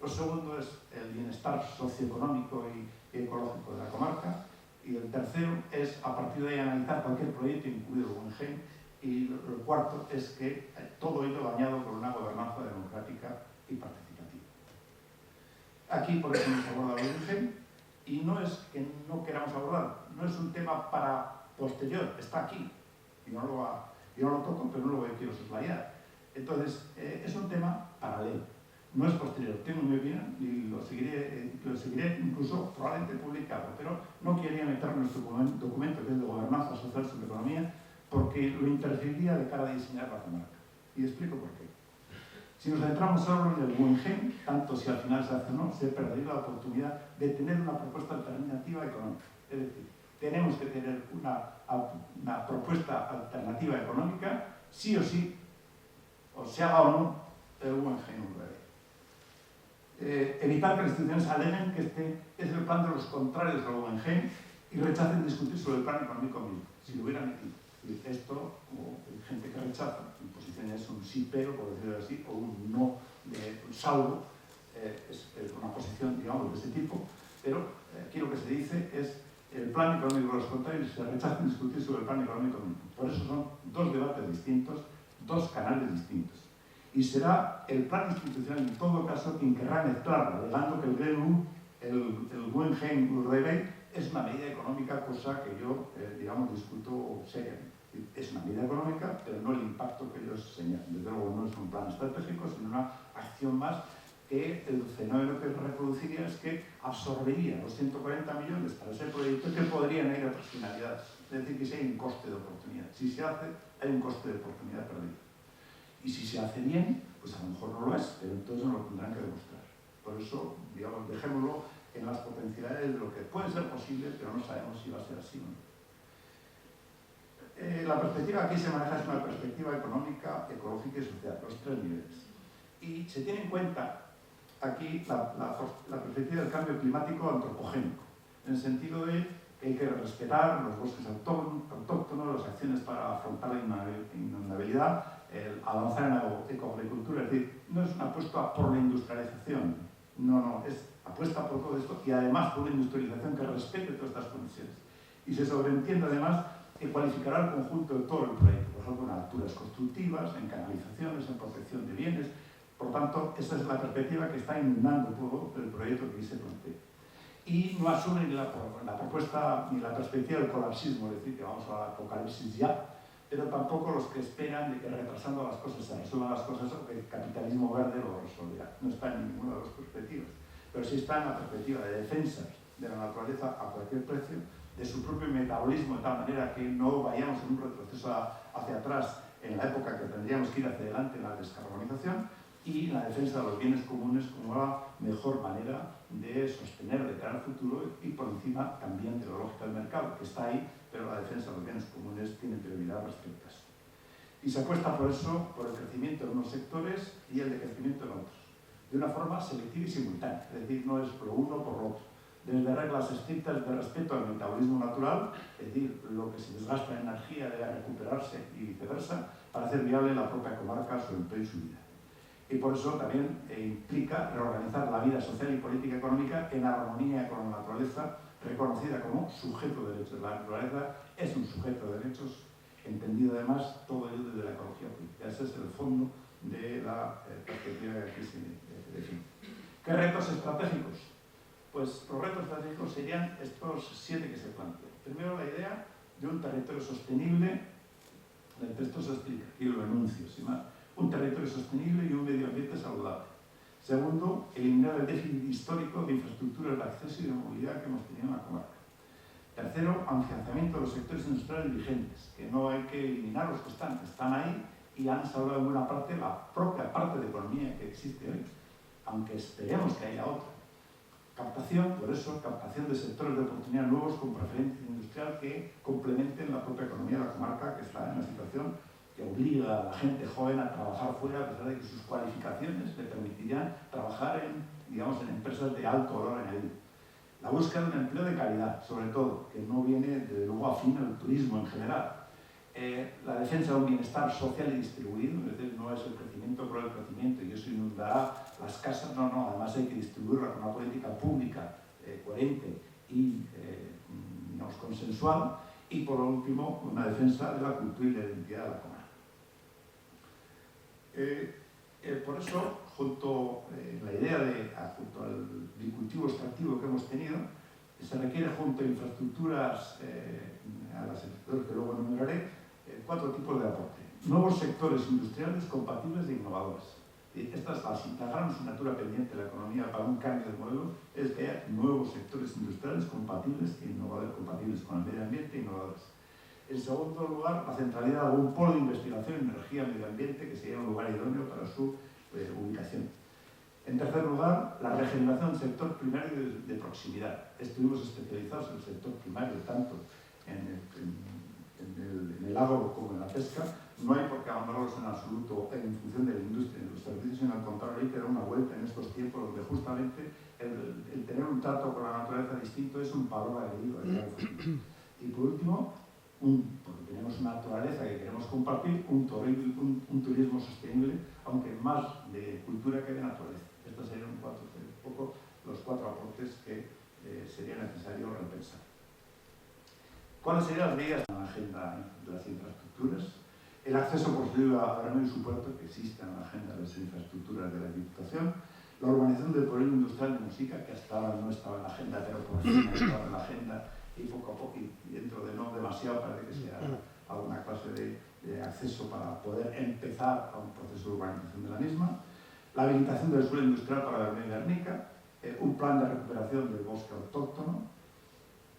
Lo segundo es el bienestar socioeconómico y ecológico de la comarca. Y el tercero es, a partir de ahí, analizar cualquier proyecto, incluido el Guggenheim. Y lo cuarto es que todo ello bañado por una gobernanza democrática y participativa. Aquí, por eso, hemos abordado el Guggenheim. Y no es que no queramos abordar, no es un tema para posterior, está aquí. Y yo no lo toco, pero no lo quiero soslayar. Entonces, es un tema paralelo, no es posterior. Tengo mi opinión y lo seguiré incluso probablemente publicado, pero no quería meterme en este documento que es de gobernanza social sobre economía, porque lo interferiría de cara a diseñar la comarca. Y explico por qué. Si nos centramos solo en el Guggenheim, tanto si al final se hace o no, se perdería la oportunidad de tener una propuesta alternativa económica. Es decir, tenemos que tener una propuesta alternativa económica, sí o sí, o se haga o no, el Guggenheim evitar que las instituciones aleguen que este es el plan de los contrarios al Guggenheim y rechacen discutir sobre el plan económico mismo, si lo hubieran metido. Esto, como gente que rechaza, en posición es un sí pero, por decirlo así, o un no salvo, es una posición, digamos, de ese tipo, pero aquí lo que se dice es el plan económico de los contrarios se rechazan discutir sobre el plan económico mismo. Por eso son dos debates distintos, dos canales distintos. Y será el plan institucional, en todo caso, quien querrá mezclarlo, alegando que el GNU, el Guggenheim Urdebey, es una medida económica, cosa que yo, digamos, discuto seriamente. Es una medida económica, pero no el impacto que ellos señalan. Desde luego no es un plan estratégico, sino una acción más que el fenómeno que reproduciría es que absorbería los 140 millones para ese proyecto que podrían ir a otras finalidades. Es decir, que si hay un coste de oportunidad. Si se hace, hay un coste de oportunidad perdido. Y si se hace bien, pues a lo mejor no lo es, pero entonces no lo tendrán que demostrar. Por eso, digamos, dejémoslo en las potencialidades de lo que puede ser posible, pero no sabemos si va a ser así o no. La perspectiva aquí se maneja es una perspectiva económica, ecológica y social, los tres niveles. Y se tiene en cuenta aquí la perspectiva del cambio climático antropogénico, en el sentido de que hay que respetar los bosques autóctonos, las acciones para afrontar la inundabilidad, avanzar en la ecoagricultura, es decir, no es una apuesta por la industrialización, no, es apuesta por todo esto y además por una industrialización que respete todas estas condiciones. Y se sobreentiende además que cualificará el conjunto de todo el proyecto, por ejemplo, en alturas constructivas, en canalizaciones, en protección de bienes. Por tanto, esa es la perspectiva que está inundando todo el proyecto que se plantea. Y no asume ni la propuesta ni la perspectiva del colapsismo, es decir, que vamos a la apocalipsis ya, pero tampoco los que esperan de que retrasando las cosas se resuelvan las cosas o que el capitalismo verde lo resolverá. No está en ninguna de las perspectivas, pero sí está en la perspectiva de defensa de la naturaleza a cualquier precio, de su propio metabolismo, de tal manera que no vayamos en un retroceso hacia atrás en la época que tendríamos que ir hacia adelante en la descarbonización, y la defensa de los bienes comunes como la mejor manera de sostener de cara al futuro y por encima también de la lógica del mercado, que está ahí, pero la defensa de los bienes comunes tiene prioridad respecto a eso. Y se apuesta por eso, por el crecimiento de unos sectores y el decrecimiento de otros, de una forma selectiva y simultánea, es decir, no es lo uno por lo otro. Desde reglas estrictas de respeto al metabolismo natural, es decir, lo que se desgasta en energía debe recuperarse y viceversa, para hacer viable la propia comarca, su empleo y su vida. Y por eso también implica reorganizar la vida social y política económica en armonía con la naturaleza, reconocida como sujeto de derechos. La naturaleza es un sujeto de derechos, entendido además todo ello desde la ecología política. Ese es el fondo de la perspectiva que aquí se define. ¿Qué retos estratégicos? Pues los retos estratégicos serían estos 7 que se plantean. Primero, la idea de un territorio sostenible. En el texto se explica, aquí lo enuncio, sin más. Un territorio sostenible y un medio ambiente saludable. Segundo, eliminar el déficit histórico de infraestructuras de acceso y de movilidad que hemos tenido en la comarca. Tercero, afianzamiento de los sectores industriales vigentes, que no hay que eliminar los que están ahí y han salvado en buena parte la propia parte de economía que existe hoy. aunque esperemos que haya otra. Captación, por eso, captación de sectores de oportunidad nuevos con preferencia industrial que complementen la propia economía de la comarca, que está en una situación que obliga a la gente joven a trabajar fuera, a pesar de que sus cualificaciones le permitirían trabajar en empresas de alto valor añadido. La búsqueda de un empleo de calidad, sobre todo, que no viene, desde luego, afín al turismo en general. La defensa de un bienestar social y distribuido, es decir, no es el crecimiento por el crecimiento y eso inundará las casas, no, además hay que distribuirla con una política pública coherente y consensual, y por último, una defensa de la cultura y la identidad de la comarca. Por eso, junto a la idea junto al cultivo extractivo que hemos tenido, se requiere junto a infraestructuras, a las infraestructuras que luego enumeraré, 4 tipos de aporte. Nuevos sectores industriales compatibles e innovadores. Esta es la gran asignatura pendiente de la economía para un cambio de modelo, es que haya nuevos sectores industriales compatibles e innovadores, compatibles con el medio ambiente e innovadores. En segundo lugar, la centralidad de un polo de investigación en energía y medio ambiente que sería un lugar idóneo para su ubicación. En tercer lugar, la regeneración del sector primario de proximidad. Estuvimos especializados en el sector primario, tanto en el agro como en la pesca. No hay por qué abandonarlos en absoluto en función de la industria y de los servicios, sino al contrario, hay que dar una vuelta en estos tiempos donde justamente el tener un trato con la naturaleza distinto es un valor añadido. Y por último, porque tenemos una naturaleza que queremos compartir, un turismo sostenible, aunque más de cultura que de naturaleza. Estos serían un poco los 4 aportes que sería necesario repensar. ¿Cuáles serían las medidas en la agenda de las infraestructuras? El acceso posible a Bermeo y su puerto, que existe en la agenda de las infraestructuras de la Diputación. La urbanización del polígono industrial de Muxica, que hasta ahora no estaba en la agenda, pero por fin estaba en la agenda, y poco a poco, y dentro de no demasiado, parece que sea alguna clase de acceso para poder empezar a un proceso de urbanización de la misma. La habilitación del suelo industrial para Bermeo y Guernica, un plan de recuperación del bosque autóctono,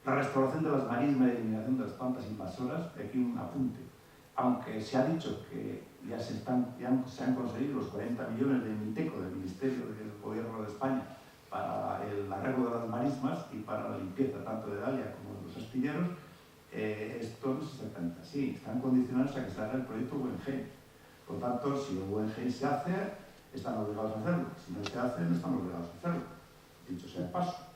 la restauración de las marismas y eliminación de las plantas invasoras. Aquí un apunte. Aunque se ha dicho que ya se han conseguido los 40 millones de MITECO, del Ministerio del Gobierno de España, para el arreglo de las marismas y para la limpieza tanto de Dalia como de los astilleros, esto no es exactamente así. Están condicionados a que se haga el proyecto Guggenheim. Por tanto, si el Guggenheim se hace, están obligados a hacerlo. Si no se hace, no están obligados a hacerlo. Dicho sea de paso.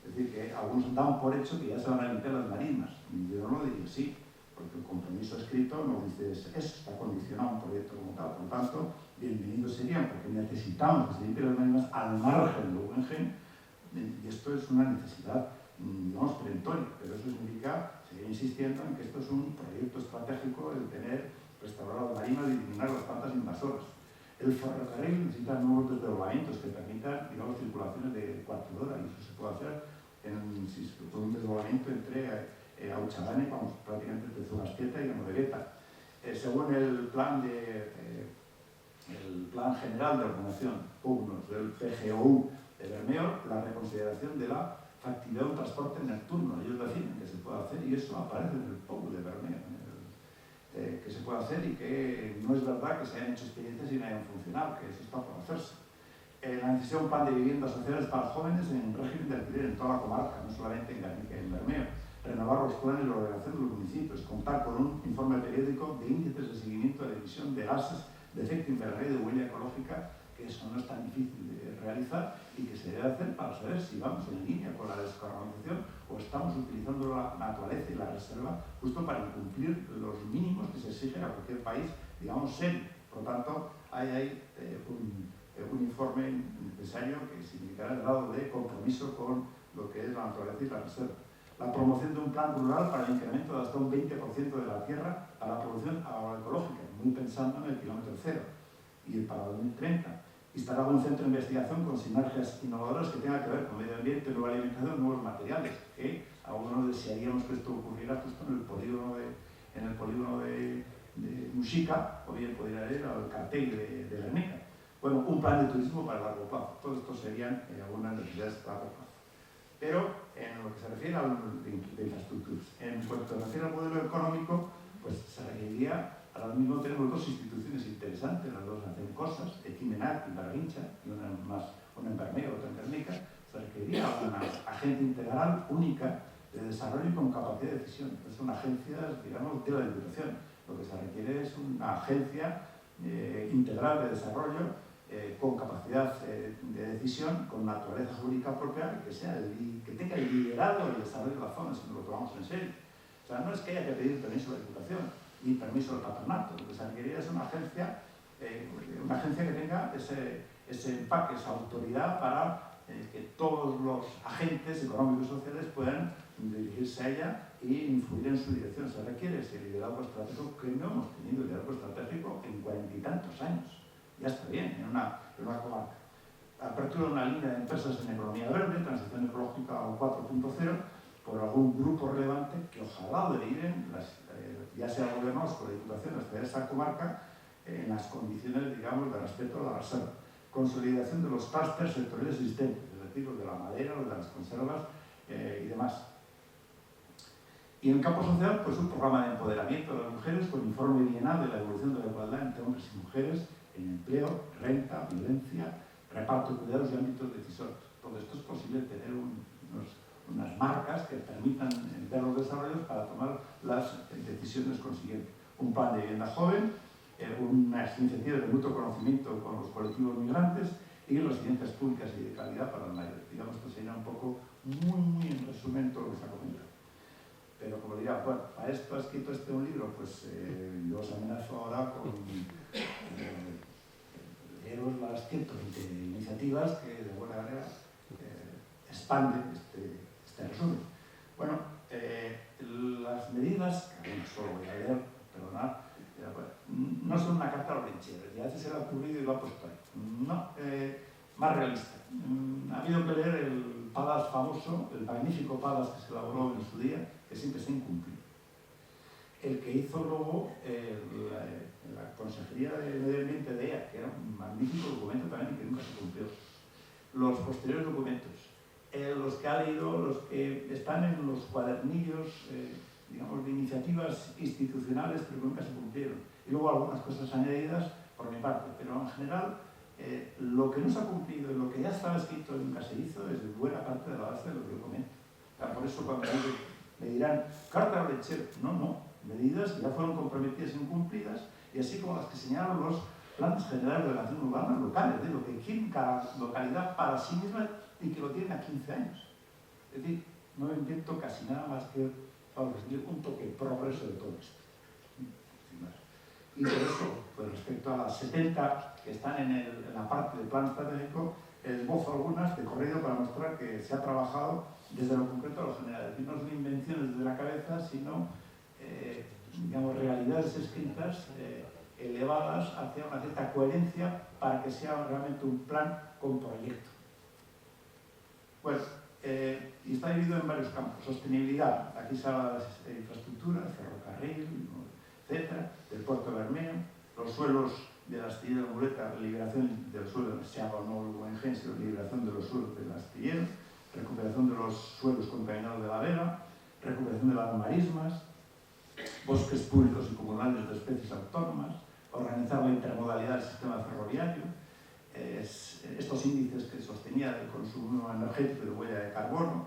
Es decir, que algunos dan por hecho que ya se van a limpiar las marismas. Yo no diría sí, porque el compromiso escrito no dice eso, está condicionado a un proyecto como tal. Por tanto, bienvenidos serían, porque necesitamos que se limpien las marismas al margen del Guggenheim, y esto es una necesidad, digamos, perentoria, pero eso significa seguir insistiendo en que esto es un proyecto estratégico, el tener restaurar las marismas y eliminar las plantas invasoras. El ferrocarril necesita nuevos desdoblamientos que permitan, digamos, circulaciones de cuarto de hora, y eso se puede hacer con un desdoblamiento entre Auchabane, vamos, prácticamente entre Zugastieta y la Moregueta. Según el plan general de ordenación PUGNOS del PGOU de Bermeo, la reconsideración de la factibilidad de un transporte nocturno. Ellos definen que se puede hacer y eso aparece en el POU de Bermeo, que se puede hacer y que no es verdad que se hayan hecho experiencias y no hayan funcionado, que eso está por hacerse. La necesidad de un plan de viviendas sociales para jóvenes en régimen de alquiler en toda la comarca, no solamente en Guernica y en Bermeo. Renovar los planes de ordenación de los municipios, contar con un informe periódico de índices de seguimiento de la emisión de gases de efecto invernadero y de huella ecológica, que eso no es tan difícil de realizar y que se debe hacer para saber si vamos en línea con la descarbonización o estamos utilizando la naturaleza y la reserva justo para incumplir los mínimos que se exigen a cualquier país, digamos, serio. Por lo tanto, hay un informe necesario que significará el grado de compromiso con lo que es la naturaleza y la reserva. La promoción de un plan rural para el incremento de hasta un 20% de la tierra a la producción agroecológica, muy pensando en el kilómetro cero, y para 2030. Instalar un centro de investigación con sinergias innovadoras que tenga que ver con medio ambiente, nueva alimentación, nuevos materiales, que algunos desearíamos que esto ocurriera justo en el polígono de Muxica, o bien podría ir al cartel de Guernica. Bueno, un plan de turismo para largo plazo. Todo esto serían algunas necesidades a largo plazo. Pero en lo que se refiere a de infraestructuras, en cuanto se refiere al modelo económico, pues se requeriría, ahora mismo tenemos dos instituciones interesantes, las dos hacen cosas, Equimenac y Barrincha, y una una agente integral única de desarrollo y con capacidad de decisión. Son agencias, digamos, de la Diputación. Lo que se requiere es una agencia integral de desarrollo con capacidad de decisión, con naturaleza jurídica propia, que tenga el liderazgo del desarrollo de la zona, si no lo tomamos en serio. O sea, no es que haya que pedir permiso a la Diputación ni permiso al patronato. Lo que se requiere es una agencia que tenga ese empaque, esa autoridad para que todos los agentes económicos y sociales puedan dirigirse a ella e influir en su dirección. Se requiere ese liderazgo estratégico que no hemos tenido, liderazgo estratégico en 40 y tantos años. Ya está bien, en una comarca. Apertura de una línea de empresas en economía verde, transición ecológica o 4.0, por algún grupo relevante que ojalá deriven, ya sea gobernados por la Diputación hasta esa comarca, en las condiciones, digamos, de respeto a la reserva. Consolidación de los clústeres sectoriales existentes, es decir, los de la madera, los de las conservas y demás. Y en el campo social, pues un programa de empoderamiento de las mujeres con informe bienal de la evolución de la igualdad entre hombres y mujeres en empleo, renta, violencia, reparto de cuidados y ámbitos decisorios. Todo esto es posible tener unas marcas que permitan ver los desarrollos para tomar las decisiones consiguientes. Un plan de vivienda joven, unas iniciativas de mutuo conocimiento con los colectivos migrantes y las ciencias públicas y de calidad para los mayores. Digamos, esto sería un poco, muy en resumen, todo lo que se ha comentado. Pero como diría, bueno, para esto ha escrito un libro, pues yo os amenazo ahora con leeros las 120 iniciativas que de alguna manera expanden este resumen. Bueno, las medidas, que no solo voy a leer, perdonad, no son una carta a los lencheros, y a veces se le ha ocurrido y lo ha puesto ahí. No, más realista. Ha habido que leer el PADAS famoso, el magnífico PADAS que se elaboró en su día, que siempre se ha incumplido. El que hizo luego la Consejería de Medio Ambiente de EA, que era un magnífico documento también y que nunca se cumplió. Los posteriores documentos, los que ha leído, los que están en los cuadernillos, digamos, de iniciativas institucionales, pero que nunca se cumplieron. Y luego algunas cosas añadidas por mi parte, pero en general lo que no se ha cumplido y lo que ya estaba escrito y nunca se hizo es buena parte de la base de lo que yo comento. O sea, por eso cuando me dirán, carta al lechero, no, medidas que ya fueron comprometidas e incumplidas, y así como las que señalan los planes generales de relación urbana locales, de lo que quieren cada localidad para sí misma y que lo tienen a 15 años. Es decir, no invento casi nada más que un toque progreso de todo esto. Y por eso, pues respecto a las 70 que están en la parte del plan estratégico, esbozo algunas de corrido para mostrar que se ha trabajado desde lo concreto a lo general. Es decir, no son invenciones desde la cabeza, sino digamos, realidades escritas elevadas hacia una cierta coherencia para que sea realmente un plan con proyecto. Bueno, y está dividido en varios campos. Sostenibilidad, aquí se habla de las infraestructuras, ferrocarril, etcétera, del puerto de Bermeo, los suelos de la astillera de Muleta, liberación del suelo, se habla o no luego en Gens, liberación de los suelos del astillero, recuperación de los suelos contaminados de la Vega, recuperación de las marismas, bosques públicos y comunales de especies autónomas, organizar la intermodalidad del sistema ferroviario, estos índices que sostenía del consumo energético y de huella de carbono,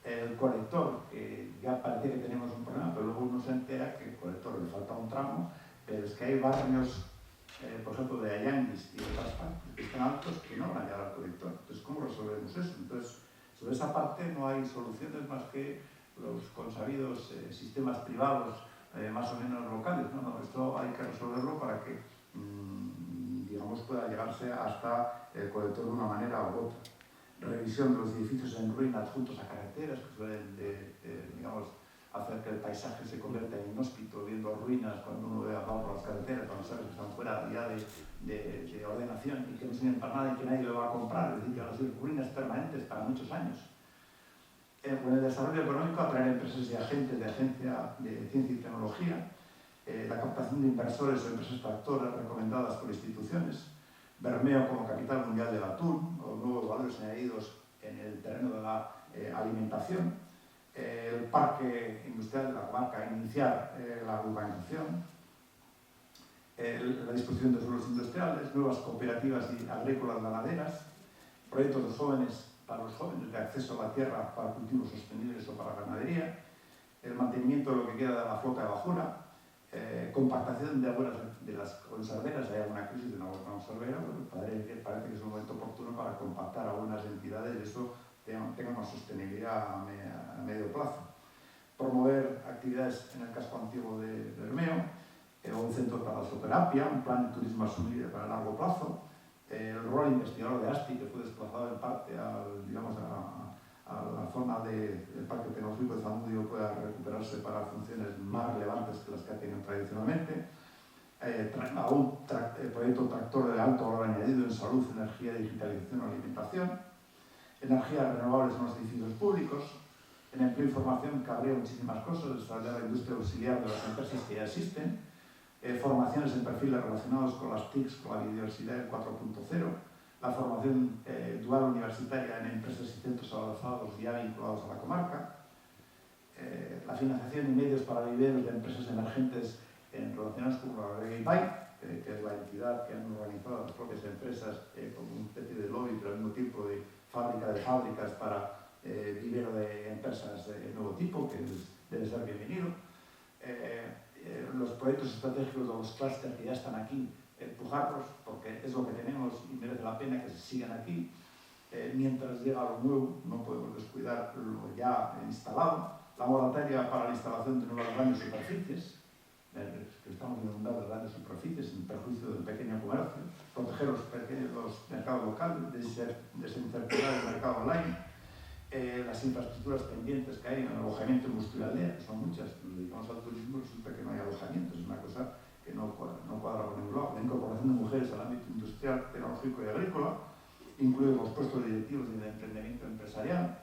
el colector, que ya parecía que teníamos un problema, pero luego uno se entera que el colector le falta un tramo, pero es que hay barrios, por ejemplo, de Ayanguis y de otras partes, que están altos que no van a llegar al colector. Entonces, ¿cómo resolvemos eso? Entonces, sobre esa parte no hay soluciones más que los consabidos sistemas privados más o menos locales. No, esto hay que resolverlo para que digamos, pueda llegarse hasta el colector de una manera u otra. Revisión de los edificios en ruina adjuntos a carreteras, que suelen digamos, hacer que el paisaje se convierta en inhóspito, viendo ruinas cuando uno ve abajo por las carreteras, cuando sabes que están fuera ya de ordenación y que no sirven para nada y que nadie lo va a comprar, es decir, que van a ser ruinas permanentes para muchos años. Con el desarrollo económico, atraer empresas y agentes de agencia de ciencia y tecnología, la captación de inversores o empresas tractoras recomendadas por instituciones, Bermeo como capital mundial del atún, o nuevos valores añadidos en el terreno de la alimentación, el parque industrial de la comarca, iniciar la urbanización, la disposición de suelos industriales, nuevas cooperativas agrícolas ganaderas, proyectos de jóvenes para los jóvenes de acceso a la tierra para cultivos sostenibles o para ganadería, el mantenimiento de lo que queda de la flota de bajura, compactación de aguas de las conserveras. Hay alguna crisis de una conservera, bueno, parece que es un momento oportuno para compactar algunas entidades y eso tenga una sostenibilidad a medio plazo. Promover actividades en el casco antiguo de Bermeo, un centro para la zooterapia, un plan de turismo asumible para largo plazo, el rol investigador de ASTI, que fue desplazado en parte a la zona del Parque Tecnológico de Zamudio, pueda recuperarse para funciones más relevantes que las que ha tenido tradicionalmente. El proyecto tractor de alto valor añadido en salud, energía, digitalización o alimentación. Energías renovables en los edificios públicos. En empleo y formación cabría muchísimas cosas, desarrollar la industria auxiliar de las empresas que ya existen. Formaciones en perfiles relacionados con las TICs, con la biodiversidad 4.0. La formación dual universitaria en empresas y centros avanzados ya vinculados a la comarca, la financiación y medios para viveros de empresas emergentes relacionadas con la REGIPAI, que es la entidad que han organizado las propias empresas como una especie de lobby, pero al mismo tiempo de fábrica de fábricas para vivero de empresas de nuevo tipo, que debe ser bienvenido. Los proyectos estratégicos de los clústeres que ya están aquí, empujarlos, porque es lo que tenemos y merece la pena que se sigan aquí. Mientras llega lo nuevo, no podemos descuidar lo ya instalado. La moratoria para la instalación de nuevas grandes superficies, que estamos inundando de grandes superficies en perjuicio del pequeño comercio. Proteger los mercados locales, desincentivar el mercado online. Las infraestructuras pendientes que hay en el alojamiento industrial, que son muchas. Nos dedicamos al turismo, resulta que no hay alojamiento, es una cosa que no cuadra por ningún lado. La incorporación de mujeres al ámbito industrial, tecnológico y agrícola, incluidos los puestos directivos de emprendimiento empresarial.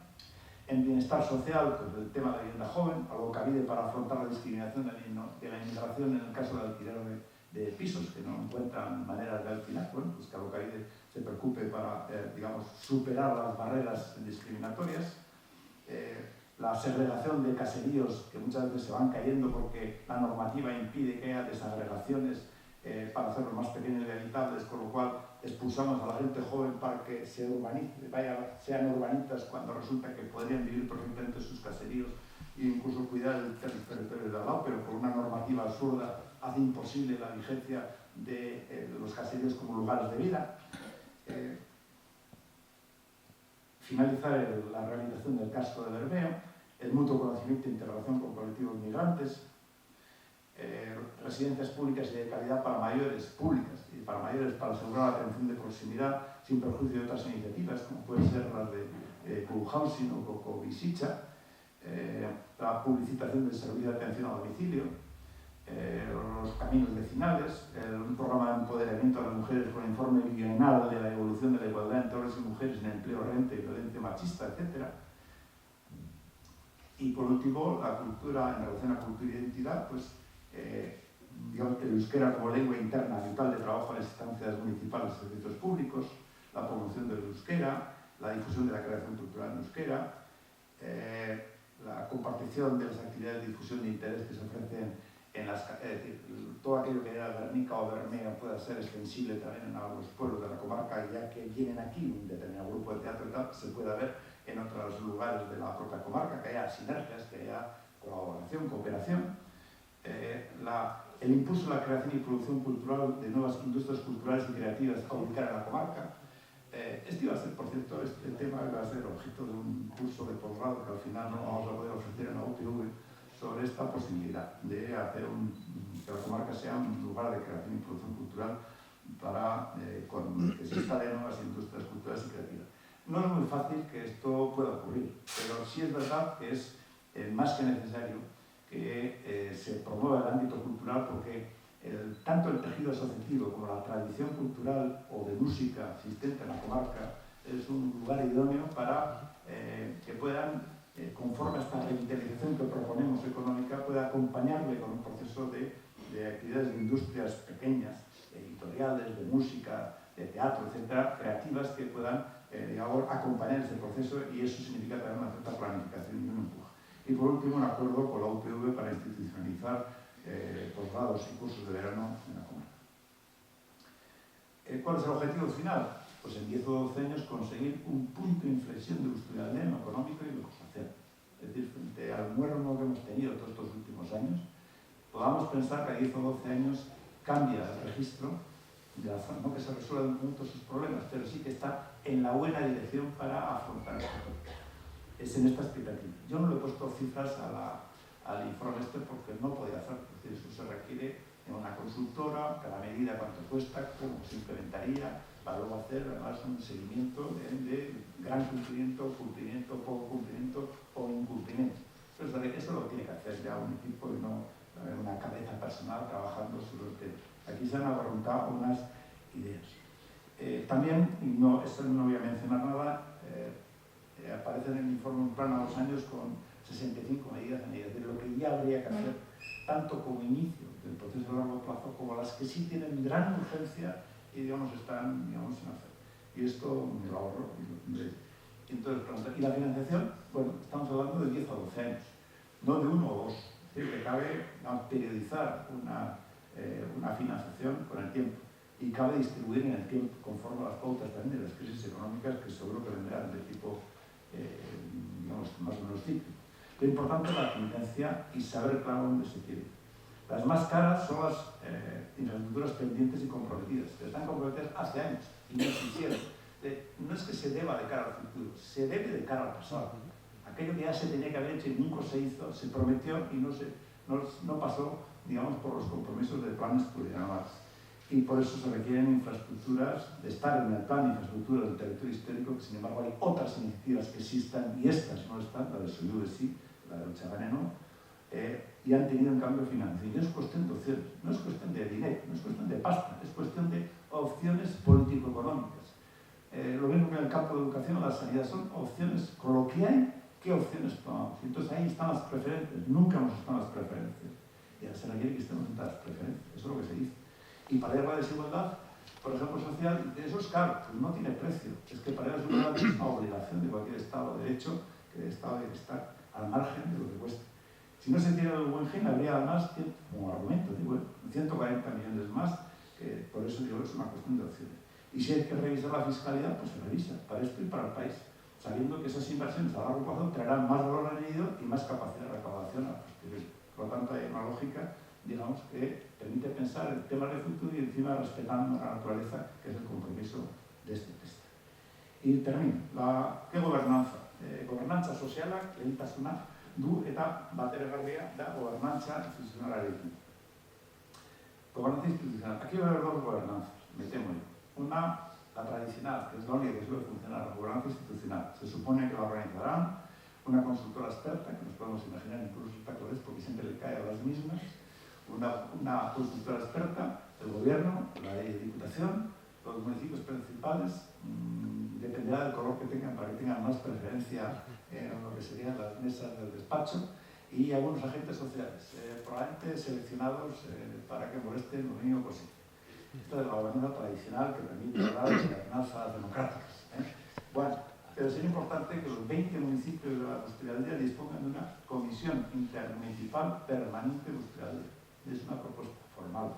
En bienestar social, pues el tema de la vivienda joven, algo cabide para afrontar la discriminación de la inmigración en el caso de alquiler de pisos que no encuentran maneras de alquilar. Bueno, pues que Alocavide se preocupe para, digamos, superar las barreras discriminatorias. La segregación de caseríos que muchas veces se van cayendo porque la normativa impide que haya desagregaciones para hacerlos más pequeños y habitables, con lo cual expulsamos a la gente joven para que sean urbanitas cuando resulta que podrían vivir perfectamente en sus caseríos e incluso cuidar del territorio de al lado, pero por una normativa absurda hace imposible la vigencia de los caseríos como lugares de vida. Finalizar la rehabilitación del casco de Bermeo, el mutuo conocimiento e integración con colectivos migrantes, residencias públicas y de calidad para mayores, públicas y para mayores, para asegurar la atención de proximidad sin perjuicio de otras iniciativas, como pueden ser las de co-housing o co-visicha, la publicitación del servicio de atención a domicilio, los caminos vecinales, un programa de empoderamiento a las mujeres con informe bienal de la evolución de la igualdad entre hombres y mujeres en empleo, renta y violencia machista, etc. Y por último, la cultura, en relación a cultura y identidad, pues digamos, el euskera como lengua interna vital de trabajo en las instancias municipales y servicios públicos, la promoción del euskera, la difusión de la creación cultural en euskera, la compartición de las actividades de difusión de interés que se ofrecen en todo aquello que era Guernica o Bermeo pueda ser extensible también a los pueblos de la comarca, ya que vienen aquí un determinado grupo de teatro y tal, se pueda ver en otros lugares de la propia comarca, que haya sinergias, que haya colaboración, cooperación. El impulso a la creación y producción cultural de nuevas industrias culturales y creativas a ubicar en la comarca. Este iba a ser, por cierto, este tema iba a ser objeto de un curso de posgrado que al final no vamos a poder ofrecer en la UPV sobre esta posibilidad de hacer que la comarca sea un lugar de creación y producción cultural para que se instalen nuevas industrias culturales y creativas. No es muy fácil que esto pueda ocurrir, pero sí es verdad que es más que necesario que se promueva el ámbito cultural, porque tanto el tejido asociativo como la tradición cultural o de música existente en la comarca es un lugar idóneo para que puedan, conforme a esta revitalización que proponemos económica, pueda acompañarle con un proceso de actividades de industrias pequeñas, editoriales, de música, de teatro, etcétera, creativas que puedan acompañar este proceso, y eso significa también una cierta planificación y un empuje. Y por último, un acuerdo con la UPV para institucionalizar posgrados y cursos de verano en la comarca. ¿Cuál es el objetivo final? pues en 10 o 12 años conseguir un punto de inflexión de industrialidad en lo económico y en lo social. Es decir, frente al muermo que hemos tenido todos estos últimos años, podamos pensar que a 10 o 12 años cambia el registro, no que se resuelvan todos sus problemas, pero sí que está en la buena dirección para afrontar este tópico. Es en esta expectativa. Yo no le he puesto cifras al informe porque no podía hacerlo. Es decir, eso se requiere en una consultora, cada medida cuánto cuesta, cómo se implementaría, para luego hacer además un seguimiento de gran cumplimiento, cumplimiento, poco cumplimiento o incumplimiento. Entonces, eso lo tiene que hacer ya un equipo y no una cabeza personal trabajando sobre el tema. Aquí se han abarrontado unas ideas. También, esto no voy a mencionar nada, aparece en el informe un plan a 2 años con 65 medidas de lo que ya habría que hacer, tanto como inicio del proceso a largo plazo, como las que sí tienen gran urgencia y están sin hacer. Y esto me lo ahorro. Entonces, ¿y la financiación? Bueno, estamos hablando de 10 a 12 años, no de 1 o 2. Es decir, que cabe periodizar una financiación con el tiempo y cabe distribuir en el tiempo conforme a las pautas también de las crisis económicas que seguro que vendrán de tipo más o menos cíclico. Lo importante es la tendencia y saber claro dónde se quiere. Las más caras son las infraestructuras pendientes y comprometidas, que están comprometidas hace años y no se hicieron. No es que se deba de cara al futuro, se debe de cara al pasado. Aquello que ya se tenía que haber hecho y nunca se hizo, se prometió y no pasó, por los compromisos de planes plurianuales. Y por eso se requieren infraestructuras, de estar en el plan de infraestructuras del territorio histórico, que sin embargo hay otras iniciativas que existan y estas no están, la de Soyuz sí, la de Ochagane no, y han tenido un cambio financiero. Y no es cuestión de opciones, no es cuestión de dinero, no es cuestión de pasta, es cuestión de opciones político-económicas. Lo mismo que en el campo de educación o la sanidad, son opciones, con lo que hay, ¿qué opciones tomamos? Entonces ahí están las preferencias, nunca hemos estado en las preferencias. Y ahora se requiere que estemos en las preferencias, eso es lo que se dice. Y paliar la desigualdad, por ejemplo, social, eso es caro, pues no tiene precio. Es que paliar la desigualdad es una obligación de cualquier Estado de Derecho, que el Estado debe estar al margen de lo que cuesta. Si no se tiene el buen gen, habría además, como argumento, 140 millones más, que por eso digo que es una cuestión de opciones. Y si hay que revisar la fiscalidad, pues se revisa, para esto y para el país, sabiendo que esas inversiones a largo plazo traerán más valor añadido y más capacidad de recaudación a posteriori. Por lo tanto, hay una lógica, que permite pensar en temas de futuro y encima respetando la naturaleza, que es el compromiso de este texto. Y termino. ¿Qué gobernanza? Gobernantza sozialak lehentasuna du eta bateragarria da gobernantza institucionalarekin. Gobernanza institucional. Aquí va a haber 2 gobernanzas, me temo yo. Una, la tradicional, que es la única que suele funcionar, la gobernanza institucional. Se supone que la organizarán una consultora experta, que nos podemos imaginar incluso cuál es, porque siempre le cae a las mismas, una consultora experta, el gobierno, la diputación, los municipios principales, dependerá del color que tengan, para que tengan más preferencia en lo que serían las mesas del despacho, y algunos agentes sociales, probablemente seleccionados para que molesten lo mínimo posible. Esta es la gobernanza tradicional que permite hablar de gobernanzas democráticas. Bueno, pero sería importante que los 20 municipios de la industrialidad dispongan de una comisión intermunicipal permanente de industrialidad. Es una propuesta formal.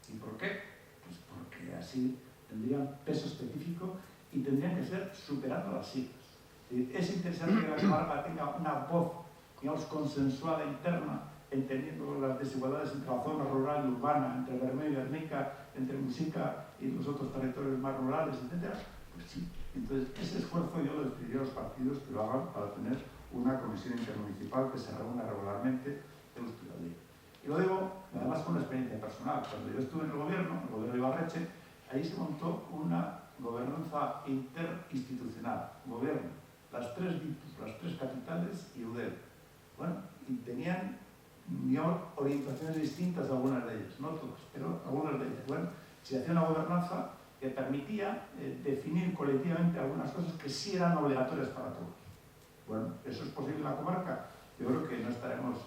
¿Y por qué? Pues porque así tendrían peso específico y tendrían que ser superando las siglas. Es interesante que la comarca tenga una voz, consensuada interna, entendiendo las desigualdades entre la zona rural y urbana, entre Bermeo y Guernica, entre Muxica y los otros territorios más rurales, etc. Pues sí. Entonces, ese esfuerzo yo les pediría a los partidos que lo hagan para tener una comisión intermunicipal que se reúna regularmente de industrialidad. Y lo digo, además, con una experiencia personal. Cuando yo estuve en el gobierno de Ibarretxe, ahí se montó una gobernanza interinstitucional. Gobierno, las 3 capitales y Eudel. Bueno, y tenían, orientaciones distintas a algunas de ellas, no todas, pero algunas de ellas. Bueno, se hacía una gobernanza que permitía definir colectivamente algunas cosas que sí eran obligatorias para todos. Bueno, ¿eso es posible en la comarca? Yo creo que no estaremos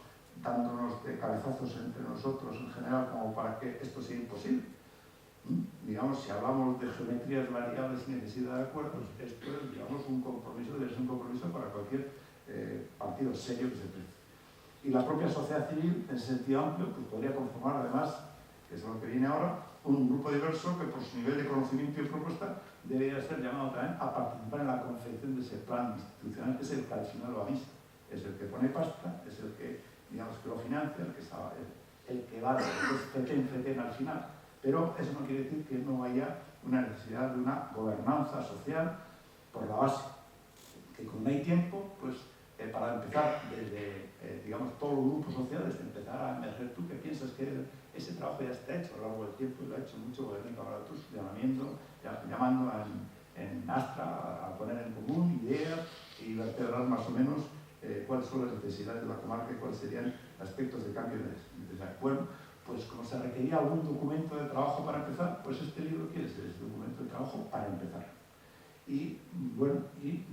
dándonos de cabezazos entre nosotros en general como para que esto sea imposible. Si hablamos de geometrías variables y necesidad de acuerdos, esto es, un compromiso, debe ser un compromiso para cualquier partido serio que se precie. Y la propia sociedad civil, en ese sentido amplio, pues podría conformar además, que es lo que viene ahora, un grupo diverso que por su nivel de conocimiento y propuesta debería ser llamado también a participar en la confección de ese plan institucional, que es el que al final lo avisa, es el que pone pasta, es el que, digamos, que lo financia, el que va, es fetén al final. Pero eso no quiere decir que no haya una necesidad de una gobernanza social por la base, que cuando hay tiempo, pues para empezar desde, digamos, todos los grupos sociales, empezar a emerger tú que piensas que ese trabajo ya está hecho a lo largo del tiempo, y lo ha hecho mucho Verónica Baratus, llamando en Astra a poner en común ideas y vertebrar más o menos cuáles son las necesidades de la comarca y cuáles serían aspectos de cambio necesarios. Bueno, pues como se requería algún documento de trabajo para empezar, pues este libro quiere ser ese documento de trabajo para empezar. Y bueno, y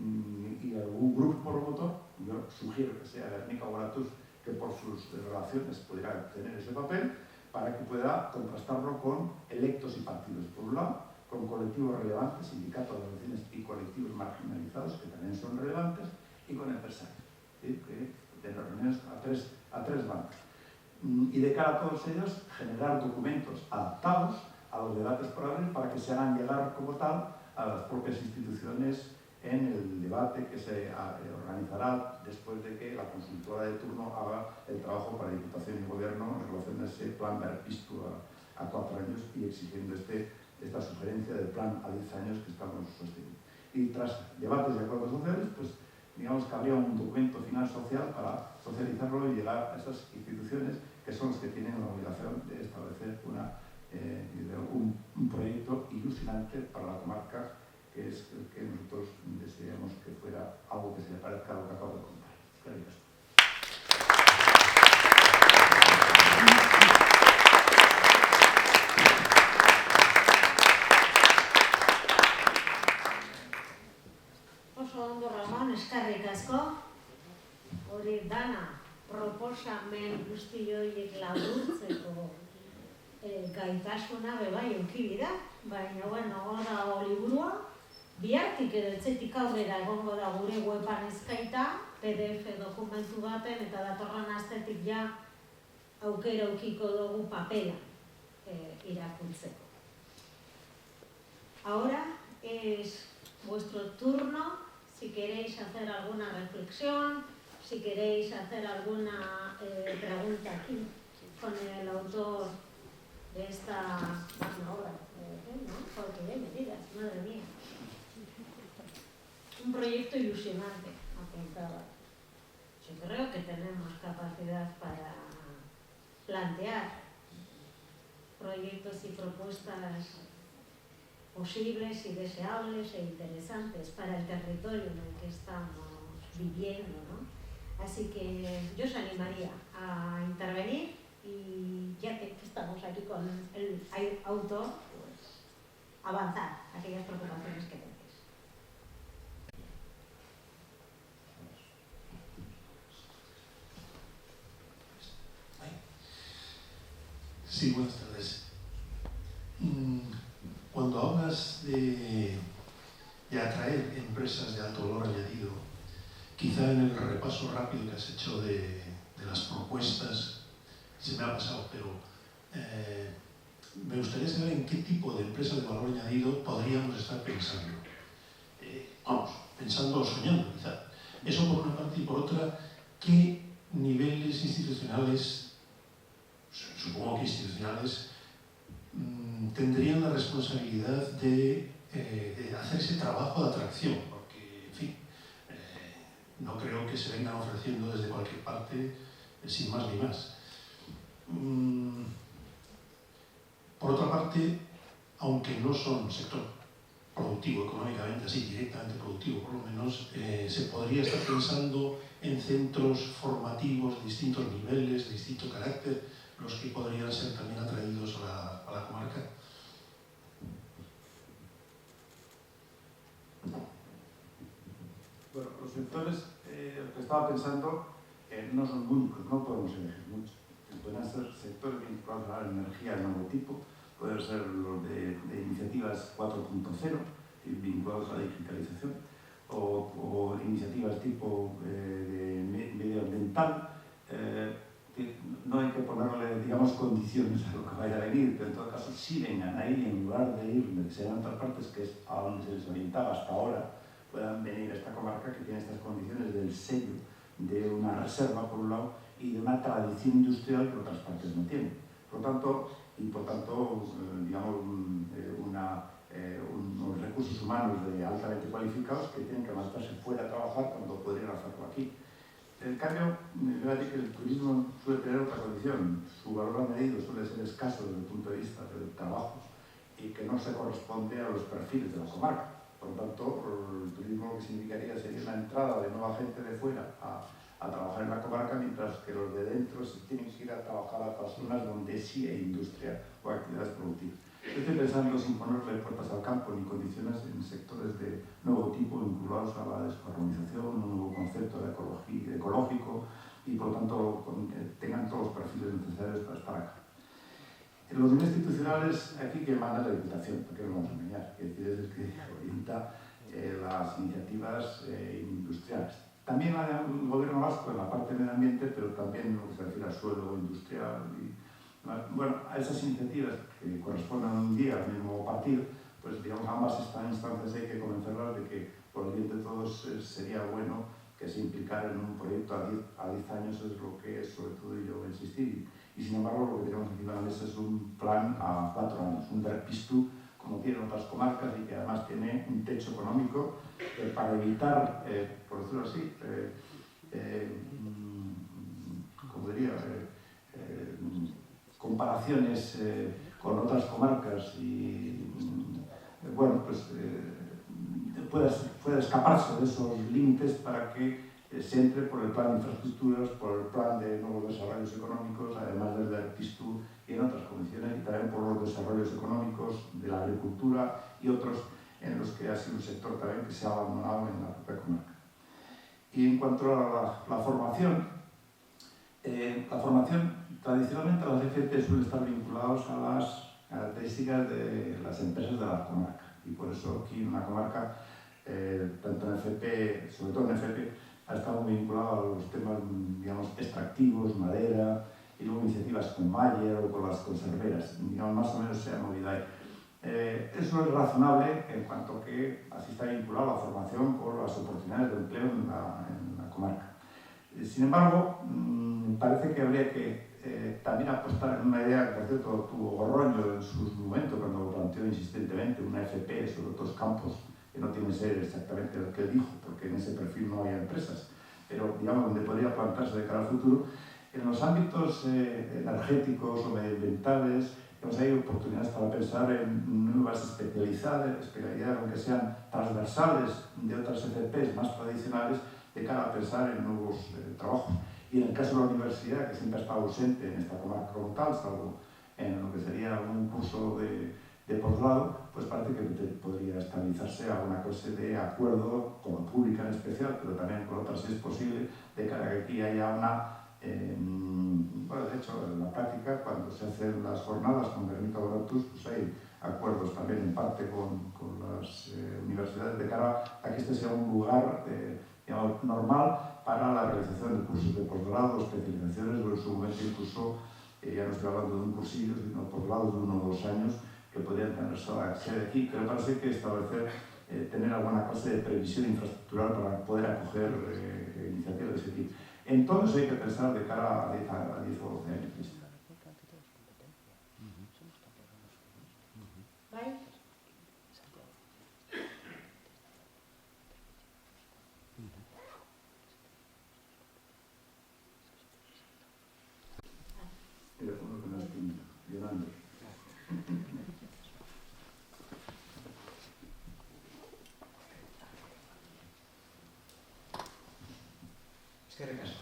algún grupo promotor, yo sugiero que sea Verónica Baratus, que por sus relaciones pudiera tener ese papel, para que pueda contrastarlo con electos y partidos, por un lado, con colectivos relevantes, sindicatos, asociaciones y colectivos marginalizados, que también son relevantes, y con empresarios, ¿sí? Que tener reuniones a tres bandas. Y de cara a todos ellos, generar documentos adaptados a los debates por abrir para que se hagan llegar como tal a las propias instituciones en el debate que se organizará después de que la consultora de turno haga el trabajo para Diputación y Gobierno en relación a ese plan Berpiztu a 4 años y exigiendo esta sugerencia del plan a 10 años que estamos sosteniendo. Y tras debates y acuerdos sociales, pues digamos que habría un documento final social para socializarlo y llegar a esas instituciones que son las que tienen la obligación de establecer un proyecto ilusionante para la comarca, que es el que nosotros deseamos que fuera algo que se le parezca a lo que acabo de contar. Gracias. Oso ondo, Ramon, eskerrik asko. Hori dana proposamen guzti horiek laburtzeko gaitasuna bebai eduki dira, baina bueno, hor dago liburua. Bihartik edo etxetik aurrera egongo da gure weban eskaita, PDF dokumentu baten, eta datorren astetik ja aukera edukiko dugu papela irakurtzeko. Ahora es vuestro turno, si queréis hacer alguna reflexión, si queréis hacer alguna pregunta aquí con el autor de esta obra, ¿no? Porque me digas, madre mía. Un proyecto ilusionante, apuntaba. Yo creo que tenemos capacidad para plantear proyectos y propuestas posibles y deseables e interesantes para el territorio en el que estamos viviendo, ¿no? Así que yo os animaría a intervenir y ya que estamos aquí con el autor, pues avanzar aquellas preocupaciones que tengáis. Sí, buenas tardes. Cuando hablas de atraer empresas de alto valor añadido, quizá en el repaso rápido que has hecho de las propuestas se me ha pasado, pero me gustaría saber en qué tipo de empresa de valor añadido podríamos estar pensando. Pensando o soñando, quizá. Eso por una parte, y por otra, ¿qué niveles institucionales, supongo que institucionales, tendrían la responsabilidad de hacer ese trabajo de atracción? Porque, en fin, no creo que se vengan ofreciendo desde cualquier parte sin más ni más. Por otra parte, aunque no son sector productivo económicamente, así directamente productivo por lo menos, se podría estar pensando en centros formativos de distintos niveles, de distinto carácter, los que podrían ser también atraídos a la comarca. Bueno, los sectores que estaba pensando no son únicos, no podemos elegir muchos. Pueden ser sectores vinculados a la energía de nuevo tipo, pueden ser los de iniciativas 4.0, vinculados a la digitalización, o iniciativas tipo de medioambiental, que no hay que ponerle, digamos, condiciones a lo que vaya a venir, pero en todo caso sí vengan ahí en lugar de ir donde sean otras partes, que es a donde se les orientaba hasta ahora, puedan venir a esta comarca que tiene estas condiciones del sello de una reserva por un lado y de una tradición industrial que otras partes no tienen. Por lo tanto, digamos, unos recursos humanos altamente cualificados que tienen que marcharse fuera a trabajar cuando podrían hacerlo aquí. En cambio, fíjate que el turismo suele tener otra condición. Su valor añadido suele ser escaso desde el punto de vista del trabajo y que no se corresponde a los perfiles de la comarca. Por lo tanto, el turismo lo que significaría sería una entrada de nueva gente de fuera a trabajar en la comarca, mientras que los de dentro se tienen que ir a trabajar a otras zonas donde sí hay industria o actividades productivas. Estoy pensando sin ponerle puertas al campo ni condiciones en sectores de nuevo tipo vinculados a la descarbonización, un nuevo concepto de ecológico y por lo tanto tengan todos los perfiles necesarios para estar acá. En los niveles institucionales, aquí que manda la Diputación, porque no vamos a engañar, es el que orienta las iniciativas industriales. También hay un gobierno vasco en la parte de medio ambiente, pero también en lo que se refiere al suelo industrial. Bueno, a esas iniciativas que corresponden un día al mismo partido, pues digamos ambas estas instancias hay que convencerlas de que por el bien de todos sería bueno que se implicara en un proyecto a 10 años, es lo que sobre todo yo voy a insistir. Y sin embargo lo que tenemos encima de la mesa es un plan a 4 años, un DERPISTU, como tienen otras comarcas y que además tiene un techo económico para evitar, por decirlo así, como diría, comparaciones con otras comarcas y bueno, pues pueda escaparse de esos límites para que se entre por el plan de infraestructuras, por el plan de nuevos desarrollos económicos, además del PISTU y en otras condiciones, y también por los desarrollos económicos de la agricultura y otros en los que ha sido un sector también que se ha abandonado en la propia comarca. Y en cuanto a la formación tradicionalmente las FP suelen estar vinculados a las características de las empresas de la comarca, y por eso aquí en la comarca, tanto en FP, sobre todo en FP, ha estado muy vinculado a los temas, digamos, extractivos, madera, y luego iniciativas con Mayer o con las conserveras, digamos, más o menos se ha movido ahí. Eso es razonable en cuanto que así está vinculado la formación con las oportunidades de empleo en la comarca. Sin embargo, parece que habría que también apostar en una idea que, por cierto, tuvo Gorroño en su momento cuando planteó insistentemente una FP sobre otros campos que no tiene que ser exactamente lo que él dijo, porque en ese perfil no hay empresas, pero digamos donde podría plantarse de cara al futuro. En los ámbitos energéticos o medioambientales, hay oportunidades para pensar en nuevas especialidades, aunque sean transversales de otras FPs más tradicionales, de cara a pensar en nuevos trabajos. Y en el caso de la universidad, que siempre ha estado ausente en esta comarca como tal, salvo en lo que sería un curso de posgrado, pues parece que podría estabilizarse alguna clase de acuerdo con la pública en especial, pero también con otras si es posible, de cara a que aquí haya una... bueno, de hecho, en la práctica, cuando se hacen las jornadas con Guernica Donatus, pues hay acuerdos también en parte con las universidades de cara a que este sea un lugar digamos, normal para la realización de cursos de posgrado, especializaciones, o en su momento incluso, ya no estoy hablando de un cursillo, sino posgrados de 1 o 2 años que podrían tener sede aquí, pero parece que establecer, tener alguna clase de previsión infraestructural para poder acoger iniciativas de ese tipo. Entonces hay que pensar de cara a 10 o 12 años. ¿Vale? Teléfono que no estoy llorando. Es que recaso.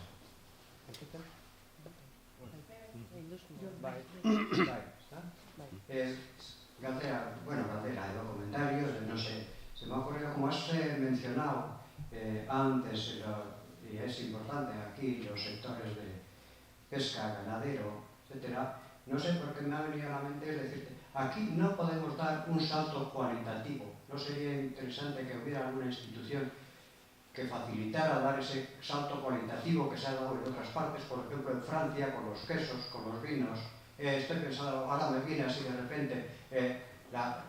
Galdera, de comentarios, no sé, se me ha ocurrido, como has mencionado antes, y es importante aquí, los sectores de pesca, ganadero, etcétera, no sé por qué me ha venido a la mente, es decir, aquí no podemos dar un salto cualitativo, no sería interesante que hubiera alguna institución que facilitara dar ese salto cualitativo que se ha dado en otras partes, por ejemplo en Francia, con los quesos, con los vinos, estoy pensando, ahora me viene así de repente,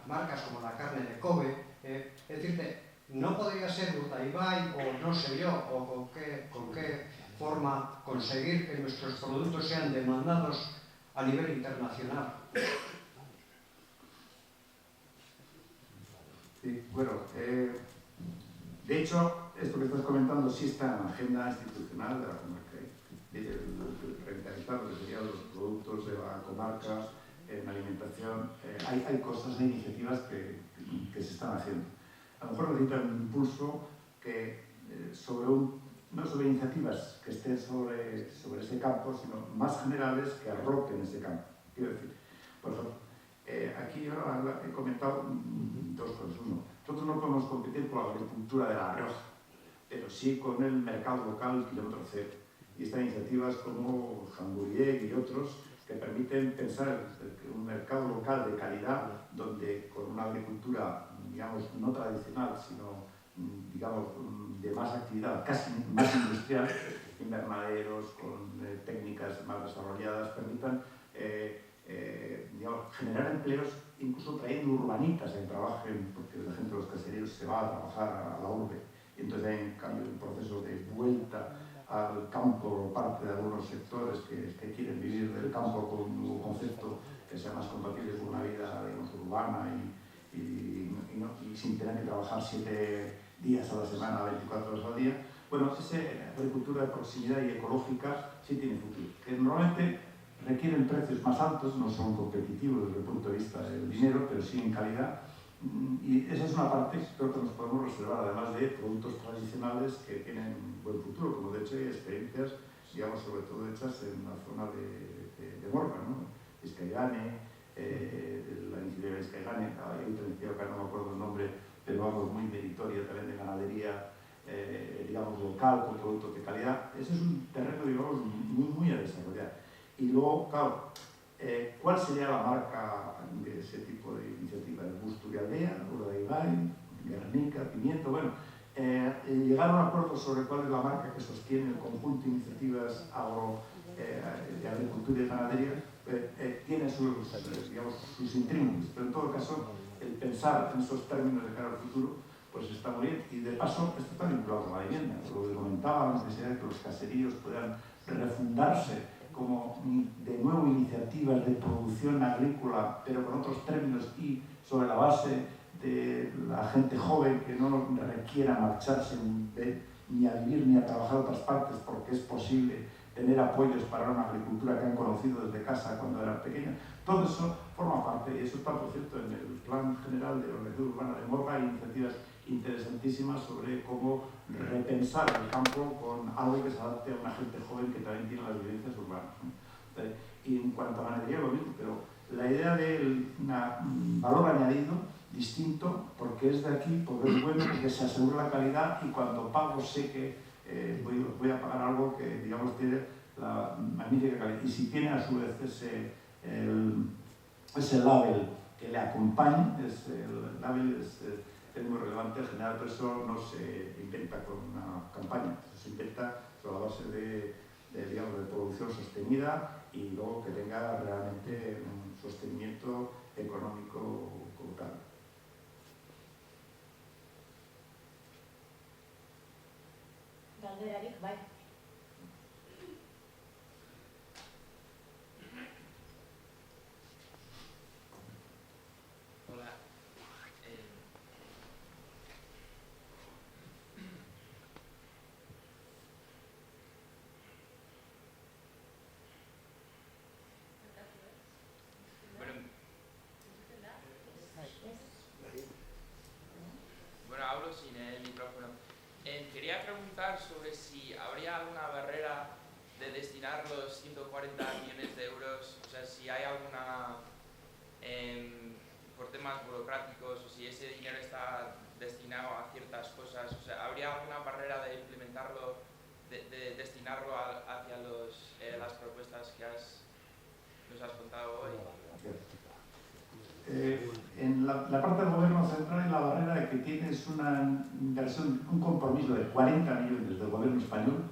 marcas como la carne de Kobe, es decir, no podría ser Urdaibai o no sé yo, o con qué forma conseguir que nuestros productos sean demandados a nivel internacional. Sí, bueno, de hecho, esto que estás comentando sí está en la agenda institucional de la comarca. El revitalizar lo que serían los productos de la comarca en alimentación. Hay cosas, hay iniciativas que se están haciendo. A lo mejor necesitan un impulso que no sobre iniciativas que estén sobre ese campo, sino más generales que arropen ese campo. Quiero decir, por ejemplo, aquí yo he comentado dos cosas. Uno, nosotros no podemos competir con la agricultura de La Rioja, pero sí con el mercado local kilómetro cero. Y estas iniciativas como Jamburiek y otros que permiten pensar un mercado local de calidad donde con una agricultura, digamos, no tradicional, sino, digamos, de más actividad, casi más industrial, invernaderos, con técnicas más desarrolladas, permitan digamos, generar empleos, incluso trayendo urbanitas que trabajen, porque la gente de los caseríos se va a trabajar a la urbe, y entonces hay en cambio un proceso de vuelta al campo por parte de algunos sectores que quieren vivir del campo con un concepto que sea más compatible con una vida, digamos, urbana y sin tener que trabajar 7 días a la semana, 24 horas al día. Bueno, esa agricultura de proximidad y ecológica sí tiene futuro, que normalmente requieren precios más altos, no son competitivos desde el punto de vista del dinero, pero sí en calidad. Y esa es una parte que creo que nos podemos reservar, además de productos tradicionales que tienen buen futuro, como de hecho hay experiencias, digamos, sobre todo hechas en la zona de Morga, ¿no? Vizcaigane, la iniciativa de Vizcaigane, hay otra iniciativa que no me acuerdo el nombre, pero vamos, muy meritoria también de ganadería, digamos, local, con productos de calidad. Ese es un terreno, digamos, muy a desarrollar. Y luego, claro, ¿cuál sería la marca de ese tipo de iniciativa? ¿El Busturialdea, Urdaibai, Guernica, Pimiento? Bueno, llegar a un acuerdo sobre cuál es la marca que sostiene el conjunto de iniciativas de agricultura y ganadería tiene sus intríngulis, pero en todo caso, el pensar en esos términos de cara al futuro pues está muy bien. Y de paso, esto está vinculado con la vivienda. Lo que comentaba, la necesidad de que los caseríos puedan refundarse como de nuevo iniciativas de producción agrícola, pero con otros términos y sobre la base de la gente joven que no requiera marcharse ni a vivir ni a trabajar a otras partes, porque es posible tener apoyos para una agricultura que han conocido desde casa cuando eran pequeños. Todo eso forma parte, y eso está, por cierto, en el Plan General de Organización Urbana de Morga. Hay iniciativas interesantísimas sobre cómo repensar el campo con algo que se adapte a una gente joven que también tiene las vivencias urbanas, ¿no? Y en cuanto a ganadería, lo mismo, pero la idea de un valor añadido distinto, porque es de aquí, porque es bueno, que se asegura la calidad y cuando pago sé que voy a pagar algo que, digamos, tiene la magnífica calidad. Y si tiene a su vez ese label que le acompaña, el label es muy relevante en general, pero eso no se inventa con una campaña, se inventa sobre la base digamos, de producción sostenida y luego que tenga realmente un sostenimiento económico local. Galderarik, bai. Hola. Bueno, hablo sin el micrófono. Quería preguntar sobre si habría alguna barrera de destinar los 140 millones de euros, o sea, si hay alguna, por temas burocráticos, o si ese dinero está destinado a ciertas cosas, o sea, ¿habría alguna barrera de implementarlo, de destinarlo hacia las propuestas que nos has contado hoy? En la parte del gobierno central, la barrera de que tienes una inversión, un compromiso de 40 millones del gobierno español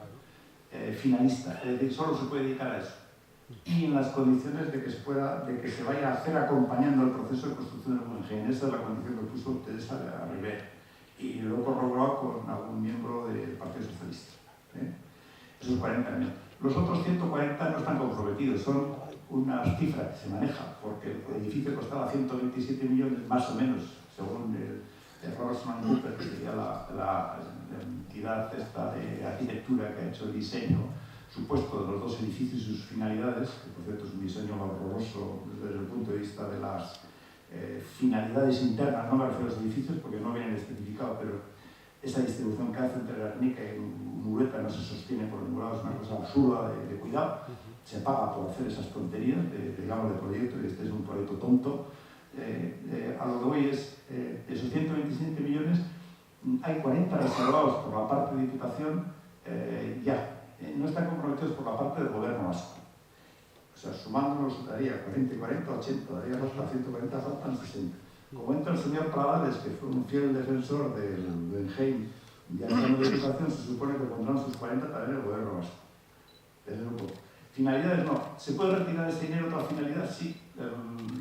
finalista, es decir, solo se puede dedicar a eso. y en las condiciones de que se vaya a hacer acompañando el proceso de construcción del Guggenheim. Esa es la condición que puso Teresa Rivera. Y lo he corroborado con algún miembro del Partido Socialista. Esos 40 millones. Los otros 140 no están comprometidos, son unas cifras que se manejan, porque el edificio costaba 127 millones, más o menos, según el Roseman Cooper, que sería la entidad esta de arquitectura que ha hecho el diseño supuesto de los dos edificios y sus finalidades, que por cierto es un diseño horroroso desde el punto de vista de las finalidades internas, no me refiero a los edificios porque no vienen especificados, pero esa distribución que hace entre la arnica y Murueta no se sostiene por ningún lado, es una cosa absurda de cuidado, se paga por hacer esas tonterías digamos, de proyecto, y este es un proyecto tonto. A lo que voy es, esos 127 millones, hay 40 reservados por la parte de Diputación, no están comprometidos por la parte del Gobierno vasco. O sea, sumándonos daría 40 y 40, 80, daría hasta 140, faltan 60. Como entra el señor Prades, que fue un fiel defensor del Guggenheim y al plano de Diputación, se supone que pondrán sus 40 también el Gobierno vasco. Ese es un poco. Finalidades no. ¿Se puede retirar ese dinero a otra finalidad? Sí.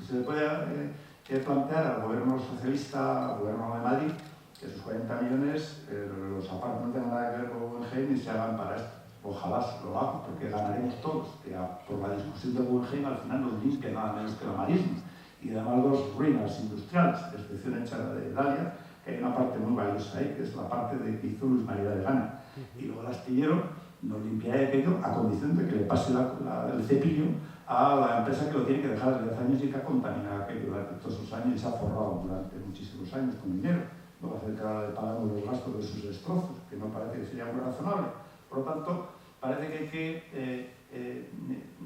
Se le puede plantear al Gobierno socialista, al Gobierno de Madrid, que esos 40 millones los aparte no tengan nada que ver con el Guggenheim y se hagan para esto. Ojalá lo hagan, porque ganaremos todos. Que por la discusión del Guggenheim al final nos limpia nada menos que el amarismo. Y además dos ruinas industriales, de excepción hecha de Dalia, que hay una parte muy valiosa ahí, que es la parte que hizo Luis María de Gana. Y luego el astillero nos limpiará aquello a condición de que le pase el cepillo a la empresa que lo tiene que dejar desde hace años y que ha contaminado aquello durante todos esos años y se ha forrado durante muchísimos años con dinero. No va a hacer que ahora le pagamos los gastos de sus destrozos, que no parece que sería muy razonable. Por lo tanto, parece que hay que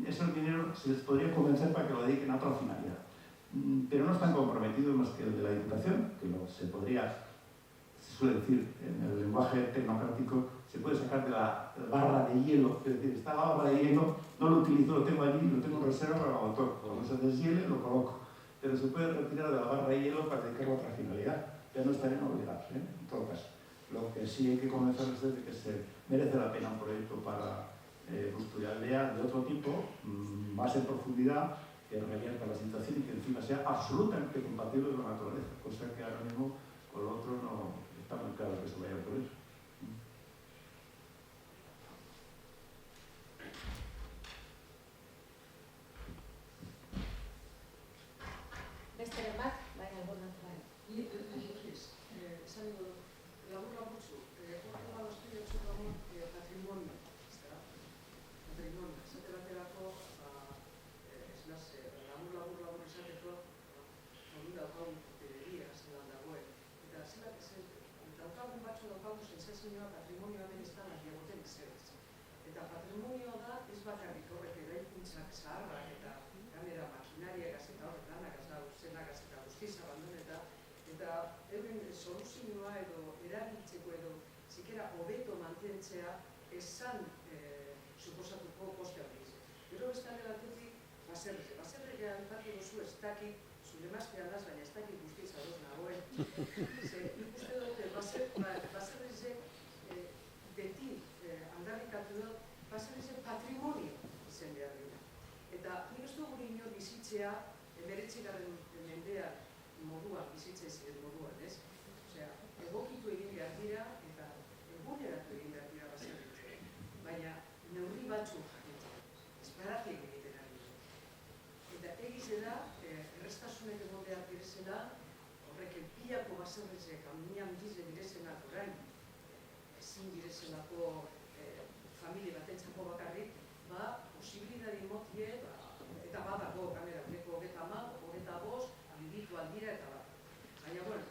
esos dineros se les podría convencer para que lo dediquen a otra finalidad. Pero no están comprometidos más que el de la Diputación, que se suele decir en el lenguaje tecnocrático, se puede sacar de la barra de hielo, es decir, está la barra de hielo, no lo utilizo, lo tengo allí, lo tengo en reserva para el motor, cuando se deshiele lo coloco, pero se puede retirar de la barra de hielo para dedicarlo a otra finalidad, ya no estarían obligados, en todo caso. Lo que sí hay que convencerles es de que se merece la pena un proyecto para Busturialdea de otro tipo, más en profundidad, que revierta la situación y que encima sea absolutamente compatible con la naturaleza, cosa que ahora mismo con lo otro no está muy claro que se vaya a ocurrir. Beste bat, baina egonak bai. Ni esan labur gutxu, horrela guzti dutxu dago patrimonio, esate baterako, labur esateko, hori daukagun hoteleria, zelan dagoen, eta daukagun batzu daukagun sensazioa patrimonioa hemen ez da nahiagoten ezerez. Eta patrimonioa da ez bakarrik horrek eraikuntzak zaharrak eta ganera makinariagaz eta horrek lanagaz da, zenagaz eta guztiz abandoneta, eta euren soluzioa edo erabiltzeko edo zikera hobeto mantentzea esan suposatuko koste hori izan. Gero bestale batetik, baserrek alpatu duzu ez dakit, zure mazpea daz, baina ez dakit guztiz ados nagoen. Nik uste dute, baserrek beti aldarrikatu dut, baserrek patrimonio izen behar dira. Eta nik ez dugu ino bizitzea, 19. mendean moduan, bizitzea ziren moduan, ez? Osea, egokitu egin behar dira eta eguneratu egin behar dira baserrek. Baina, neurri batzu jakitzen, esparatik egiten ari dira. Eta egize da, errestasunek egon behar direzela, horrek pilako baserrezek, amnian dize direzenak orain, ezin direzelako familie batentzako bakarrik, posibilidadi motie, eta badago, kamera, uneko 30, 25, abibitu aldira eta bat. Baina, bueno,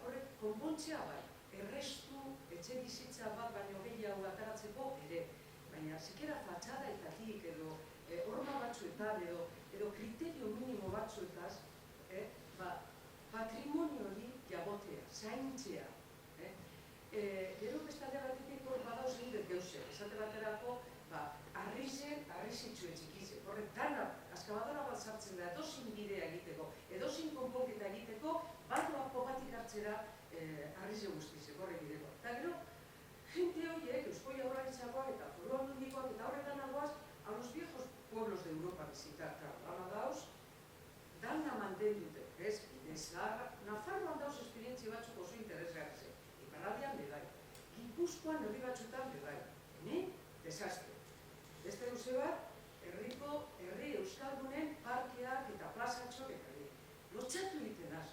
horrek konpontzea bai, errestu etxe bizitza bat baino gehiago ataratzeko ere. Baina, zikera fatxadaetatik edo horma batzuetan edo kriterio minimo batzuetaz, patrimonio hori jagotea, zaintzea. Gero bestalde batetik badauz egin geuse, esate baterako, arrizitxue txikize, horrek dana, askabadora bat sartzen da, edozin bidea egiteko, edozin konponketa egiteko, baldoako batik hartzera arrize guztize, horrek bideko. Eta gero, gente horiek, Eusko Jaurlaritzakoak eta Foru Aldundikoak eta horretan algoaz, a los viejos pueblos de Europa batzutan, herri batzutan, bai, ni, desastre. Beste gauze bat, herri euskaldunen parkeak eta plazatxok eta lotxatu egiten az,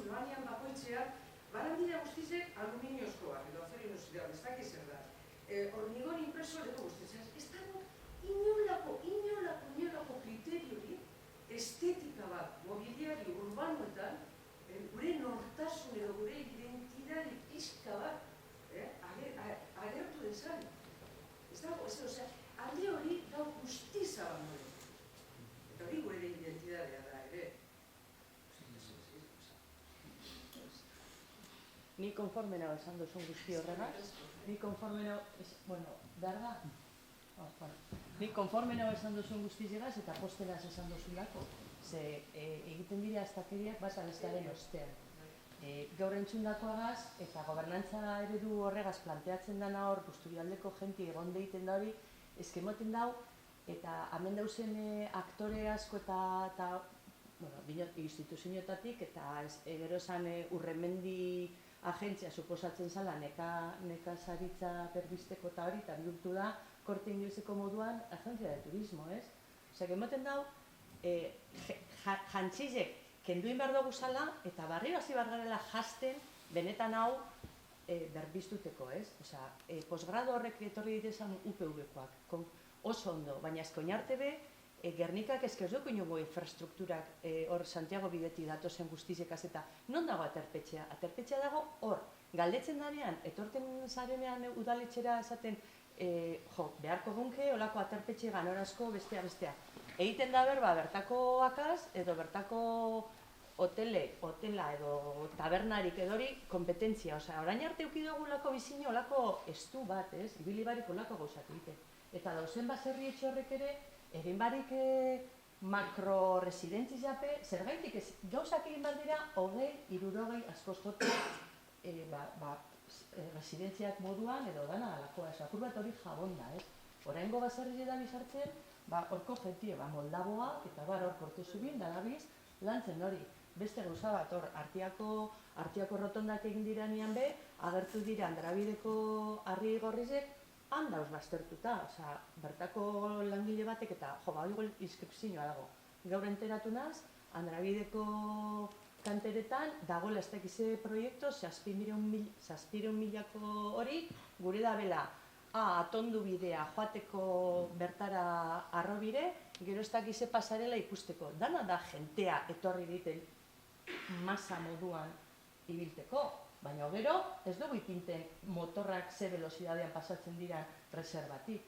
noanean bakoitzean, baran dira guztizek aluminiozkoak, edo azer inosidea, ez dakiz zer da. Hormigon impreso edo guztizek, ez dago inolako kriteriori estetika bat, mobiliario urbanoetan, gure nortasun edo gure identidade pizka bat agertu dezan. Ez dago, alde hori gau guztiz abandore. Eta hori gure identidadea da, ere. Ni konforme nago esan duzun guzti horregaz, ni konforme nago, bueno, behar da? Ni konforme nago esan duzun guztizegaz eta postenaz esan duzulako, ze egiten dira aztakeriak basa bestearen ostean. Gaur entzundakoagaz eta gobernantza eredu horregaz planteatzen dana hor, Busturialdeko jenti egon deiten da hori, eskemoten dau, eta hemen dauzen aktore asko eta instituzioetatik, eta gero esan Urremendi agentzia suposatzen zala nekazaritza berbisteko eta hori, eta bihurtu da, korte ingleseko moduan, agentzia de turismo, ez? Osea, emoten dau, jantzizek kenduin behar dugu zala, eta barri hasi behar garela jasten, benetan hau berbistuteko, ez? Osea, posgrado horrek etorri ditezan UPV-koak, oso ondo, baina ezkoin arte be, Gernikak ez dugu inogo infrastrukturak hor Santiago bideti datozen guztizekaz eta non dago aterpetxea? Aterpetxea dago hor, galdetzen danean, etorten zarenean udaletxera esaten beharko gunke, olako aterpetxe ganorazko bestea. Egiten da berba bertako akaz edo bertako hotela edo tabernarik edo hori kompetentzia. Osea, orain arte eukidugu olako bizine olako estu bat, ez? Ibili barik olako gauzak egiten. Eta dauzen baserri etxe horrek ere, egin barik makro-residentziz jape, zergaitik ez, gauzak egin behar dira, 20-60 askoz jote residentziak moduan edo dana alakoa, akur bat hori jabon da, ez? Oraingo baserri da bizartzen, horko jentie, moldaboa, eta hor korte zubin, dalabiz, lantzen hori. Beste gauza bat, hor, Artiako rotondak egin diranean be, agertu dira Andrabideko harri gorrizek, han dauz baztertuta, bertako langile batek eta hori inskripzioa dago. Gaur enteratu naz, Andrabideko kanteretan dagoela ez dakize proiektu, 600.000 hori, gure da bela, atondu bidea, joateko bertara arrobire, gero ez dakize pasarela ikusteko. Dana da jentea etorri diten masa moduan ibilteko. Baina gero, ez dugu ipinten motorrak ze velozidadean pasatzen dira reservatik.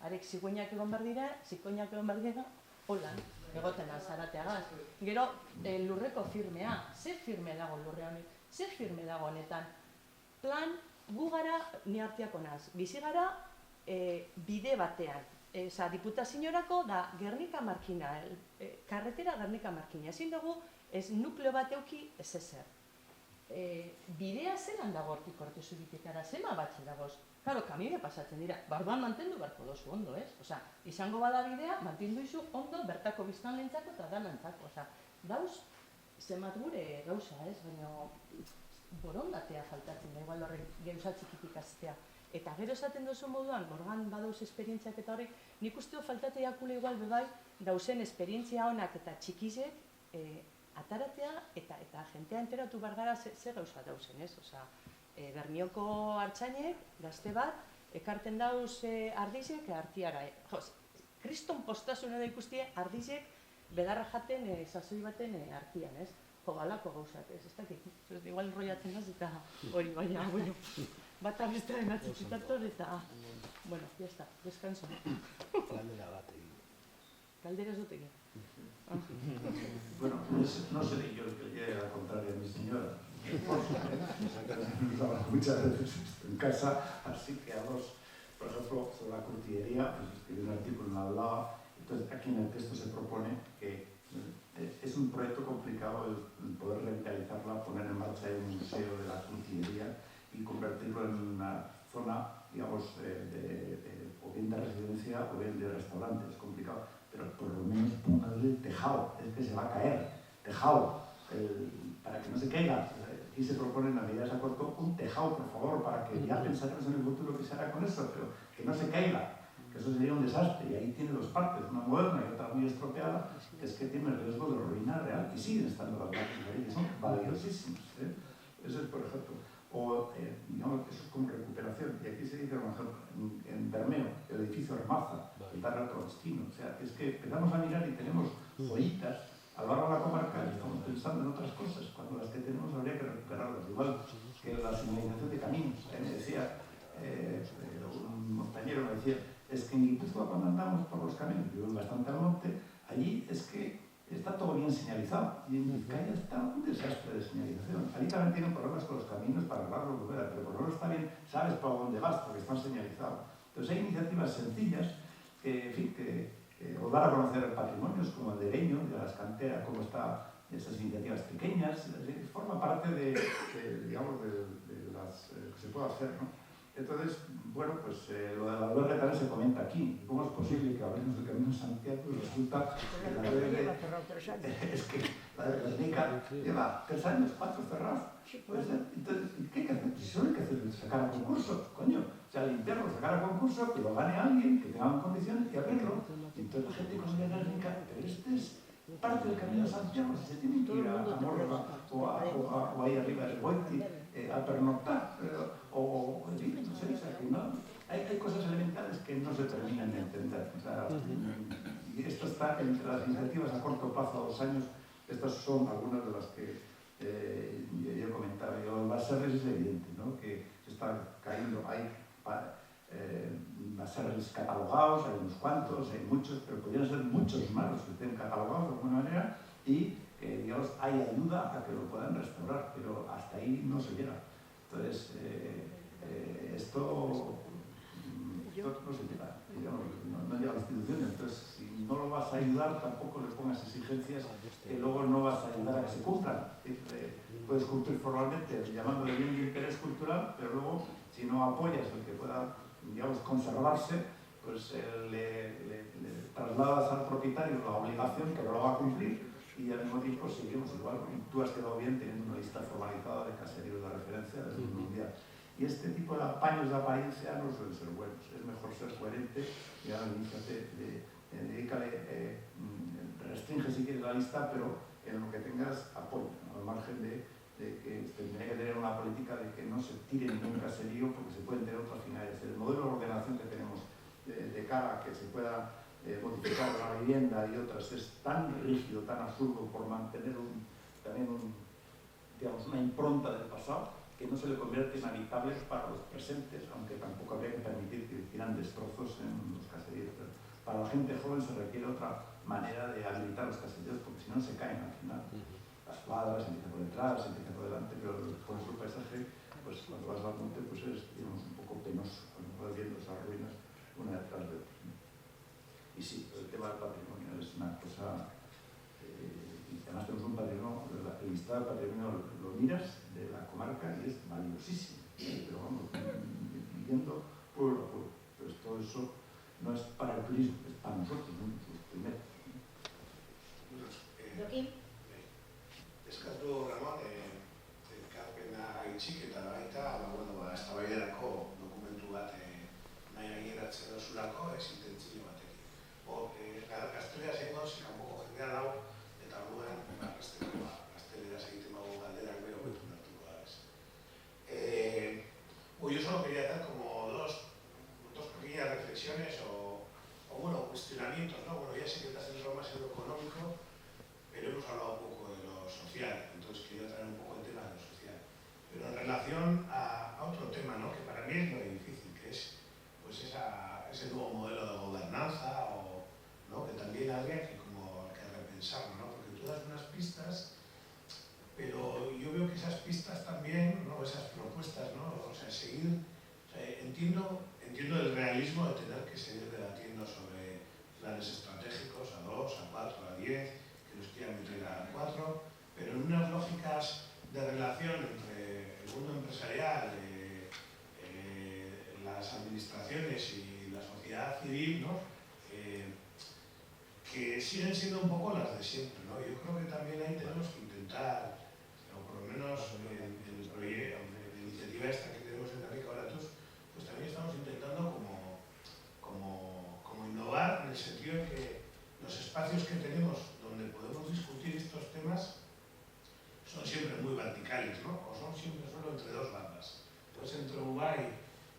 Arek zikoinak egon behar dira, holan, egoten alzarateagaz. Gero, lurreko firmea, ze firme dago lurre honek, ze firme dago honetan. Plan, gu gara, ni Artiako naz, bizi gara bide batean. Diputaziorako da Gernika Markina, karretera Gernika Markina. Ezin dugu, ez nukleo bat euki ez ezer. Bidea zelan dago hortik korte zubitekara, zema batxe dagoz. Karo, kamioia pasatzen dira, bardoan mantendu beharko dozu ondo, ez? Osa, izango bada bidea, mantendu izu ondo bertako biztan lehentzako eta danantzako. Osa, dauz, zemat gure gauza, ez? Baina, borondatea faltatzen da, igual horrek gauza txikitik aztea. Eta gero esaten duzu moduan, borgan badauz esperientziak eta horrek, nik usteo faltate jakule igual bebai, dauzen esperientzia honak eta txikizek, ataratea eta jentea enteratu bargara ze gauza dauzen, ez? Osa, Bermioko hartzainek, gazte bat, ekarten dauz ardizek Artiara. Kriston postasun edo ikustie ardizek bedarra jaten sasoi baten Artian, ez? Alako gauzak, ez dakit. Igual enrollatzen naz eta hori baina, bueno, bat abestearen atzitzitator eta, bueno, ya está, descanso. Galdera bat egin. Galdera ez dut egin. Bueno, no seré yo el que llegue a contarle a mi señora. Muchas veces en casa, así que a los, por ejemplo, sobre la curtillería, pues escribí un artículo en la hablaba, entonces aquí en el texto se propone que es un proyecto complicado el poder revitalizarla, poner en marcha un museo de la curtillería y convertirlo en una zona, digamos, o bien de residencia o bien de restaurante, es complicado, pero por lo menos ponerle tejado, es que se va a caer, tejado. para que no se caiga. Aquí se proponen las medidas a corto un tejado, por favor, para que ya pensaremos en el futuro qué se hará con eso, pero que no se caiga, que eso sería un desastre. Y ahí tiene dos partes, una moderna y otra muy estropeada, que es que tiene el riesgo de ruina real, y siguen estando las máquinas ahí, que son valiosísimas. Eso es, por ejemplo, o digamos que eso es como recuperación. Y aquí se dice, por ejemplo, en Bermeo, el edificio Remaza, el Tarrato Destino. O sea, es que empezamos a mirar y tenemos joyitas a lo largo de la comarca y estamos pensando en otras cosas, cuando las que tenemos habría que recuperarlas. Igual que la señalización de caminos. Me decía, un montañero me decía, es que en Guipúzcoa cuando andamos por los caminos, vivo bastante al monte, allí es que está todo bien señalizado. Y en Vizcaya está un desastre de señalización. Allí también tienen problemas con los caminos para arreglarlos, pero por lo menos está bien, sabes por dónde vas, porque están señalizados. Entonces hay iniciativas sencillas que, en fin, que o dar a conocer patrimonios como el de Leño, de las canteras, cómo están esas iniciativas pequeñas, forma parte digamos, de las que se puede hacer, ¿no? Entonces, bueno, pues lo de la albergue también se comenta aquí. ¿Cómo es posible que hablemos del Camino de Santiago y resulta que la albergue es que la de Guernica lleva 3 años, 4 cerrados? Pues, entonces, ¿qué hay que hacer? Si solo hay que hacer sacar a concurso, coño. O sea, limpiarlo, sacar a concurso, que lo gane alguien, que tenga condiciones y abrirlo. Y entonces la gente con Guernica, pero este es parte del Camino de Santiago, si se tienen que ir a Mórroga o ahí arriba del Boiti a pernoctar, o en fin, no sé, o sea, que no, hay cosas elementales que no se terminan de entender. O sea, y esto está entre las iniciativas a corto plazo, a 2 años, estas son algunas de las que yo comentaba. Baserres es evidente, ¿no? Que se está cayendo, hay baserres catalogados, hay unos cuantos, hay muchos, pero podrían ser muchos más los que estén catalogados de alguna manera y que, digamos, hay ayuda a que lo puedan restaurar, pero hasta ahí no se llega. Entonces, esto no se llega, digamos, no llega a las instituciones. Entonces, si no lo vas a ayudar, tampoco le pongas exigencias que luego no vas a ayudar a que se cumplan. Puedes cumplir formalmente llamándole bien de interés cultural, pero luego, si no apoyas el que pueda, digamos, conservarse, pues le trasladas al propietario la obligación que no lo va a cumplir y al mismo tiempo seguimos igual. Tú has quedado bien teniendo una lista formalizada de caseríos de referencia del mundo mundial. Y este tipo de apaños de apariencia no suelen ser buenos. Es mejor ser coherente y ahora dedícale, restringe si quieres la lista, pero en lo que tengas apoyo, ¿no? Al margen de que tendría que tener una política de que no se tire ningún caserío porque se pueden tener otras finalidades. El modelo de ordenación que tenemos de cara a que se pueda modificar la vivienda y otras es tan rígido, tan absurdo por mantener digamos, una impronta del pasado que no se le convierte en habitables para los presentes, aunque tampoco habría que permitir que hicieran destrozos en los caseríos. Pero para la gente joven se requiere otra manera de habilitar los caseríos porque si no se caen al final. Las cuadras, se empieza por detrás, se empieza por delante, pero por su paisaje, pues cuando vas al monte, pues es, digamos, un poco penoso cuando vas viendo esas ruinas una detrás de otra. Y sí, el tema del patrimonio es una cosa, y además tenemos un patrimonio, el listado del patrimonio lo miras de la comarca y es valiosísimo, pero vamos, viviendo pueblo a pueblo. Entonces todo eso no es para el turismo, es para nosotros, ¿no? Primero. Joaquín? Eskatu Ramon, ekarpena gaitxik eta baita, eztabaidarako dokumentu bat nahi gaineratzen duzulako intentzio batekin. Gazteleraz egin gauz, kanpoko jendea dago, eta orduan, gazteleraz egiten bago galderak bero betu nartuko da ez. Yo solo quería dar como dos pequeñas reflexiones o bueno, cuestionamientos, ¿no? Bueno, ya sé que estás en lo más económico, pero hemos hablado un poco de lo social, entonces quería traer un poco el tema de lo social. Pero en relación a otro tema, ¿no? Que para mí es muy difícil, que es pues ese nuevo modelo de gobernanza, ¿no? Que también habría que repensarlo, ¿no? Porque tú das unas pistas, pero yo veo que esas pistas también, ¿no? Esas propuestas, ¿no? O sea, seguir, entiendo el realismo de tener que seguir debatiendo sobre planes estratégicos a 2, a 4, a 10, que los quieran meter a 4, pero en unas lógicas de relación entre el mundo empresarial, las administraciones y la sociedad civil, ¿no? que siguen siendo un poco las de siempre, ¿no? Yo creo que también ahí tenemos que intentar, o por lo menos en el proyecto, en la iniciativa esta que tenemos en Arica Baratus, pues también estamos intentando como innovar en el sentido de que los espacios que tenemos donde podemos discutir estos temas son siempre muy verticales, ¿no? O son siempre solo entre dos bandas. Pues entre UBA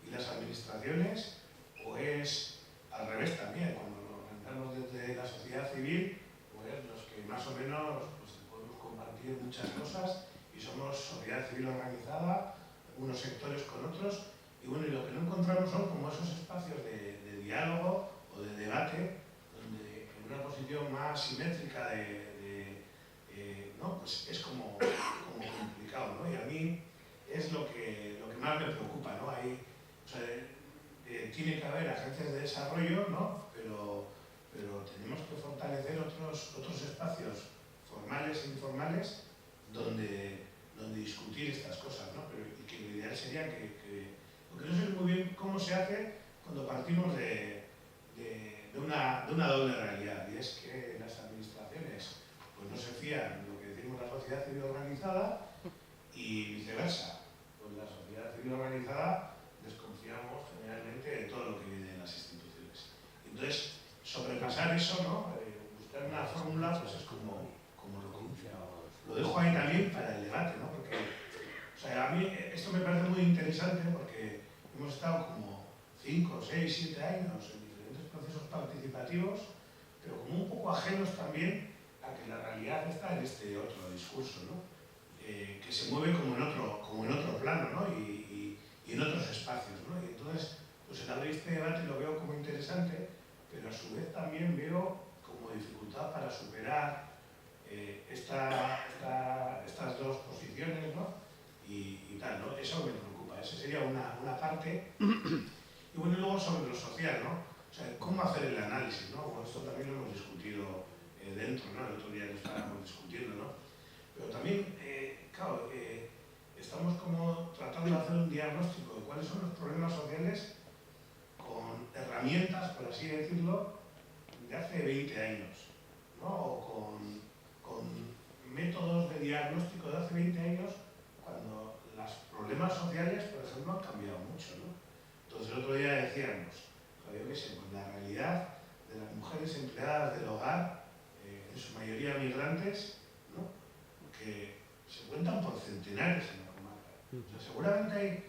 y las administraciones, o es al revés también, cuando lo organizamos desde la sociedad civil, pues los que más o menos pues, podemos compartir muchas cosas y somos sociedad civil organizada, unos sectores con otros, y bueno, y lo que no encontramos son como esos espacios de diálogo o de debate, donde en una posición más simétrica ¿no? Pues es como complicado, ¿no? Y a mí es lo que más me preocupa, ¿no? Hay, o sea, tiene que haber agencias de desarrollo, ¿no? Pero tenemos que fortalecer otros espacios formales e informales donde discutir estas cosas, ¿no? Y que lo ideal sería porque no sé muy bien cómo se hace cuando partimos de una doble realidad, y es que las administraciones pues no se fían de lo que decimos la sociedad civil organizada y viceversa. Pues la sociedad civil organizada desconfiamos generalmente de todo lo que viene de las instituciones. Entonces, sobrepasar eso, ¿no? Buscar una fórmula, pues es como lo dejo ahí también para el debate, ¿no? Porque, o sea, a mí esto me parece muy interesante porque hemos estado como 5, 6, 7 años en diferentes procesos participativos, pero como un poco ajenos también a que la realidad está en este otro discurso, ¿no? Que se mueve como en otro plano, ¿no? Y en otros espacios, ¿no? Y entonces, pues el abrir este debate lo veo como interesante, pero a su vez también veo como dificultad para superar estas dos posiciones, ¿no? Y tal, ¿no? Eso me preocupa, esa sería una parte. Y bueno, y luego sobre lo social, ¿no? O sea, cómo hacer el análisis, ¿no? Bueno, esto también lo hemos discutido dentro, ¿no? El otro día que estábamos discutiendo, ¿no? Pero también, claro, estamos como tratando de hacer un diagnóstico de cuáles son los problemas sociales con herramientas, por así decirlo, de hace 20 años, ¿no? O con métodos de diagnóstico de hace 20 años, cuando los problemas sociales, por ejemplo, han cambiado mucho, ¿no? Entonces el otro día decíamos, yo qué sé, pues la realidad de las mujeres empleadas del hogar, en su mayoría migrantes, ¿no? Que se cuentan por centenares en la comarca. O sea, seguramente hay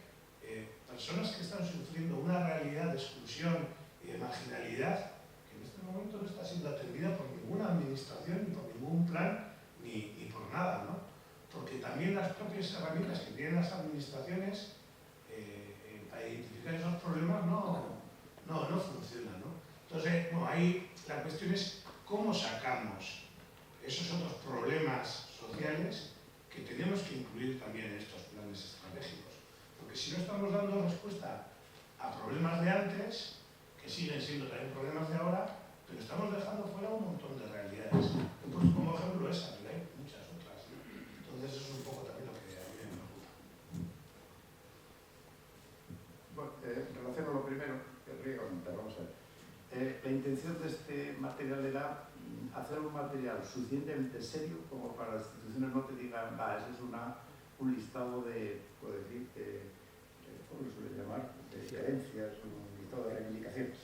personas que están sufriendo una realidad de exclusión y de marginalidad que en este momento no está siendo atendida por ninguna administración, ni por ningún plan, ni por nada, ¿no? Porque también las propias herramientas que tienen las administraciones para identificar esos problemas no funcionan, ¿no? Entonces, bueno, ahí la cuestión es cómo sacamos esos otros problemas sociales que tenemos que incluir también en estos planes estratégicos. Porque si no estamos dando respuesta a problemas de antes, que siguen siendo también problemas de ahora, pero estamos dejando fuera un montón de realidades. Yo puse como ejemplo esa, pero hay muchas otras, ¿no? Entonces eso es un poco también lo que a mí me preocupa. Bueno, en relación a lo primero, querría comentar, vamos a ver. La intención de este material era hacer un material suficientemente serio como para las instituciones no te digan, ese es un listado de, puedo decir, ¿cómo lo suele llamar? De creencias, un listado de reivindicaciones.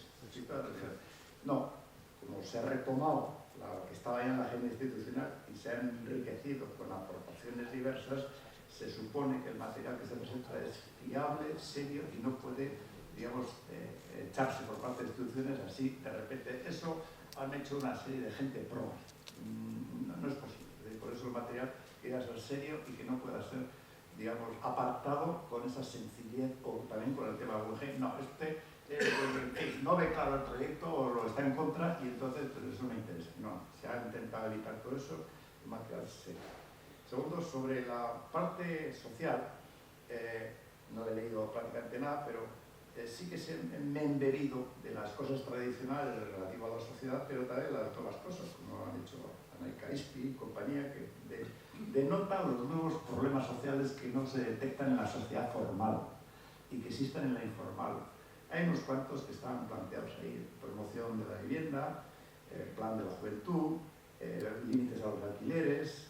No, como se ha retomado lo que estaba ya en la agenda institucional y se ha enriquecido con aportaciones diversas, se supone que el material que se presenta es fiable, serio y no puede, digamos, echarse por parte de instituciones así de repente. Eso han hecho una serie de gente pro. No es posible. Por eso el material quiera ser serio y que no pueda ser, digamos, apartado con esa sencillez o también con el tema de UG. No, no ve claro el proyecto o lo está en contra y entonces pues eso me interesa. No, se ha intentado evitar todo eso, el material es serio. Segundo, sobre la parte social, no he leído prácticamente nada, pero sí que me he embebido de las cosas tradicionales relativas a la sociedad, pero también de las nuevas cosas, como han dicho Anaica Ispi y compañía, que denotan los nuevos problemas sociales que no se detectan en la sociedad formal y que existen en la informal. Hay unos cuantos que están planteados ahí: promoción de la vivienda, plan de la juventud, límites a los alquileres,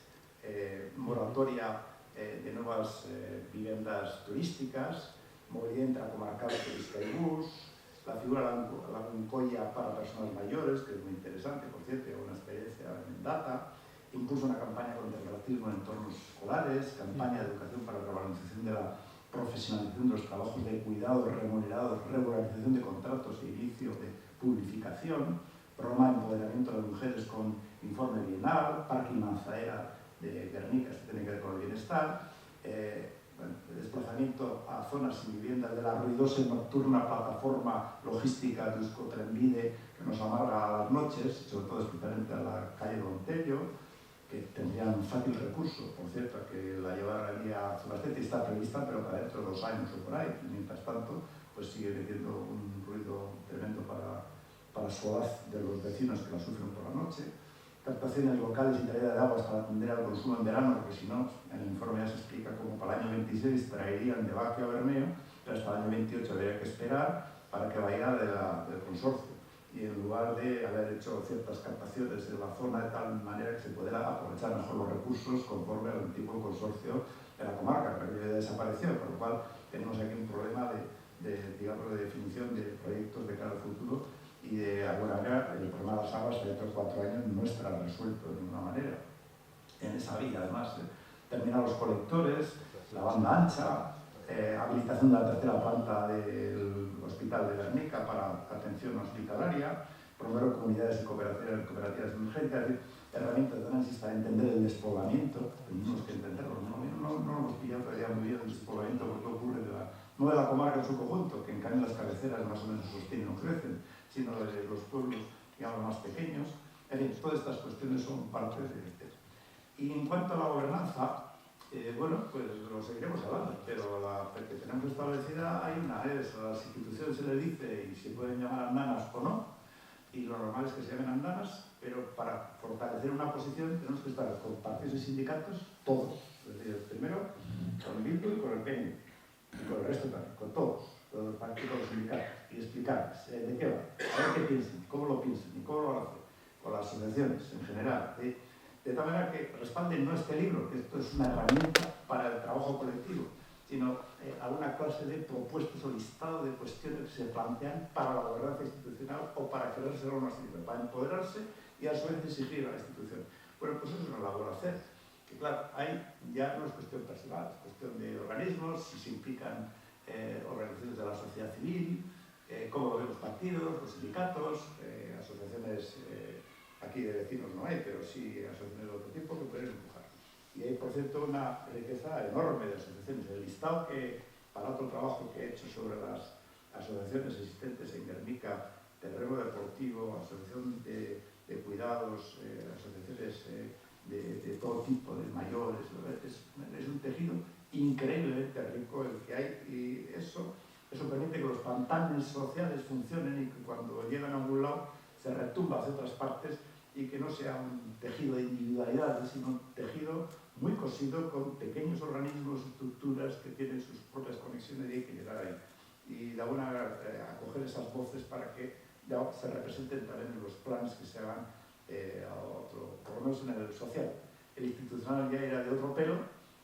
moratoria de nuevas viviendas turísticas, movilidad intracomarcal turística y bus, la figura de la Concoya para personas mayores, que es muy interesante, por cierto, hay una experiencia en Data, impulsa una campaña contra el racismo en entornos escolares, campaña de educación para la revalorización de la profesionalización de los trabajos de cuidados remunerados, regularización de contratos e inicio de publicación, programa de empoderamiento de las mujeres con informe bienal, Parque y Manzanera de Guernica, esto tiene que ver con el bienestar, desplazamiento a zonas sin viviendas de la ruidosa y nocturna plataforma logística de Euskotrenbide que nos amarga a las noches, sobre todo especialmente a la calle Don Tello, que tendrían fácil recurso, por cierto, a que la llevara allí a Zubastete, está prevista, pero para dentro de 2 años o por ahí. Mientras tanto, pues sigue metiendo un ruido tremendo para la solaz de los vecinos que la sufren por la noche. Captaciones locales y traída de aguas para atender al consumo en verano, porque si no, en el informe ya se explica cómo para el año 26 traerían de Baquio a Bermeo, pero hasta el año 28 habría que esperar para que vaya del consorcio. Y en lugar de haber hecho ciertas captaciones de la zona de tal manera que se pudiera aprovechar mejor los recursos conforme al antiguo consorcio de la comarca, que había desaparecido, con lo cual tenemos aquí un problema digamos, de definición de proyectos de cara al futuro y de alguna manera el problema de las aguas de otros 4 años no estará resuelto de ninguna manera. En esa vía, además, terminar los colectores, la banda ancha, habilitación de la tercera planta del Hospital de Guernica para atención hospitalaria, promover comunidades y cooperativas de emergencia, es decir, herramientas de análisis para entender el despoblamiento, tenemos que entenderlo, no hemos pillado todavía muy bien el despoblamiento porque ocurre no de la comarca en su conjunto, que en cambio las cabeceras más o menos se sostienen o crecen, sino de los pueblos, digamos, más pequeños. En fin, todas estas cuestiones son parte de esto. Y en cuanto a la gobernanza, bueno, pues lo seguiremos hablando, pero la que tenemos establecida hay una, es a las instituciones se les dice y se pueden llamar andanas o no, y lo normal es que se llamen andanas, pero para fortalecer una posición tenemos que estar con partidos y sindicatos, todos, es decir, primero con Bildu y con el PNV, y con el resto también, con todos los partidos, con los sindicatos, y explicarles de qué va, a ver qué piensan, cómo lo piensan y cómo lo hacen, con las asociaciones en general, de tal manera que respalden no este libro, que esto es una herramienta para el trabajo colectivo, sino alguna clase de propuestas o listado de cuestiones que se plantean para la gobernanza institucional o para quererse a una institución, para empoderarse y a su vez exigir a la institución. Bueno, pues eso es una labor a hacer. Que claro, ahí ya no es cuestión personal, es cuestión de organismos, si se implican organizaciones de la sociedad civil, cómo lo ven los partidos, los sindicatos, asociaciones, aquí de vecinos no hay, pero sí asociaciones de otro tipo que pueden empujar. Y hay, por cierto, una riqueza enorme de asociaciones. El listado que, para otro trabajo que he hecho sobre las asociaciones existentes en Guernica, terreno deportivo, asociación de cuidados, asociaciones de todo tipo, de mayores, es un tejido increíblemente rico el que hay, y eso permite que los pantanes sociales funcionen y que cuando llegan a algún lado se retumba hacia otras partes y que no sea un tejido de individualidades, sino un tejido muy cosido con pequeños organismos, estructuras que tienen sus propias conexiones y hay que llegar ahí. Y de alguna manera acoger esas voces para que se representen también en los planes que se hagan por lo menos en el social. El institucional ya era de otro pelo,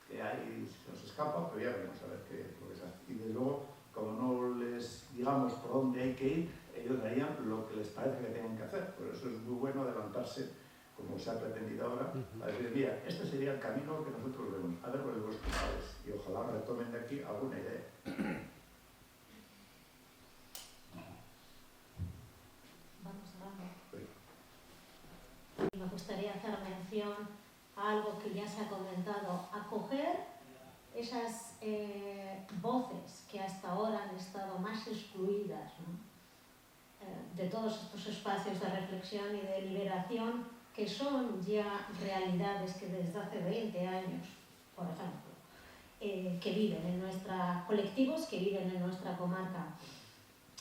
que ahí se nos escapa, pero ya veremos a ver qué es lo que se hace. Y desde luego, como no les digamos por dónde hay que ir, ellos harían lo que les parece que tengan que hacer. Por eso es muy bueno adelantarse, como se ha pretendido ahora, a decir, mira, este sería el camino que nosotros vemos, a ver con los responsables, y ojalá retomen de aquí alguna idea. Vamos cerrando. Me gustaría hacer mención a algo que ya se ha comentado, acoger esas voces que hasta ahora han estado más excluidas, ¿no? De todos estos espacios de reflexión y de liberación que son ya realidades que desde hace 20 años, por ejemplo, que viven en colectivos que viven en nuestra comarca.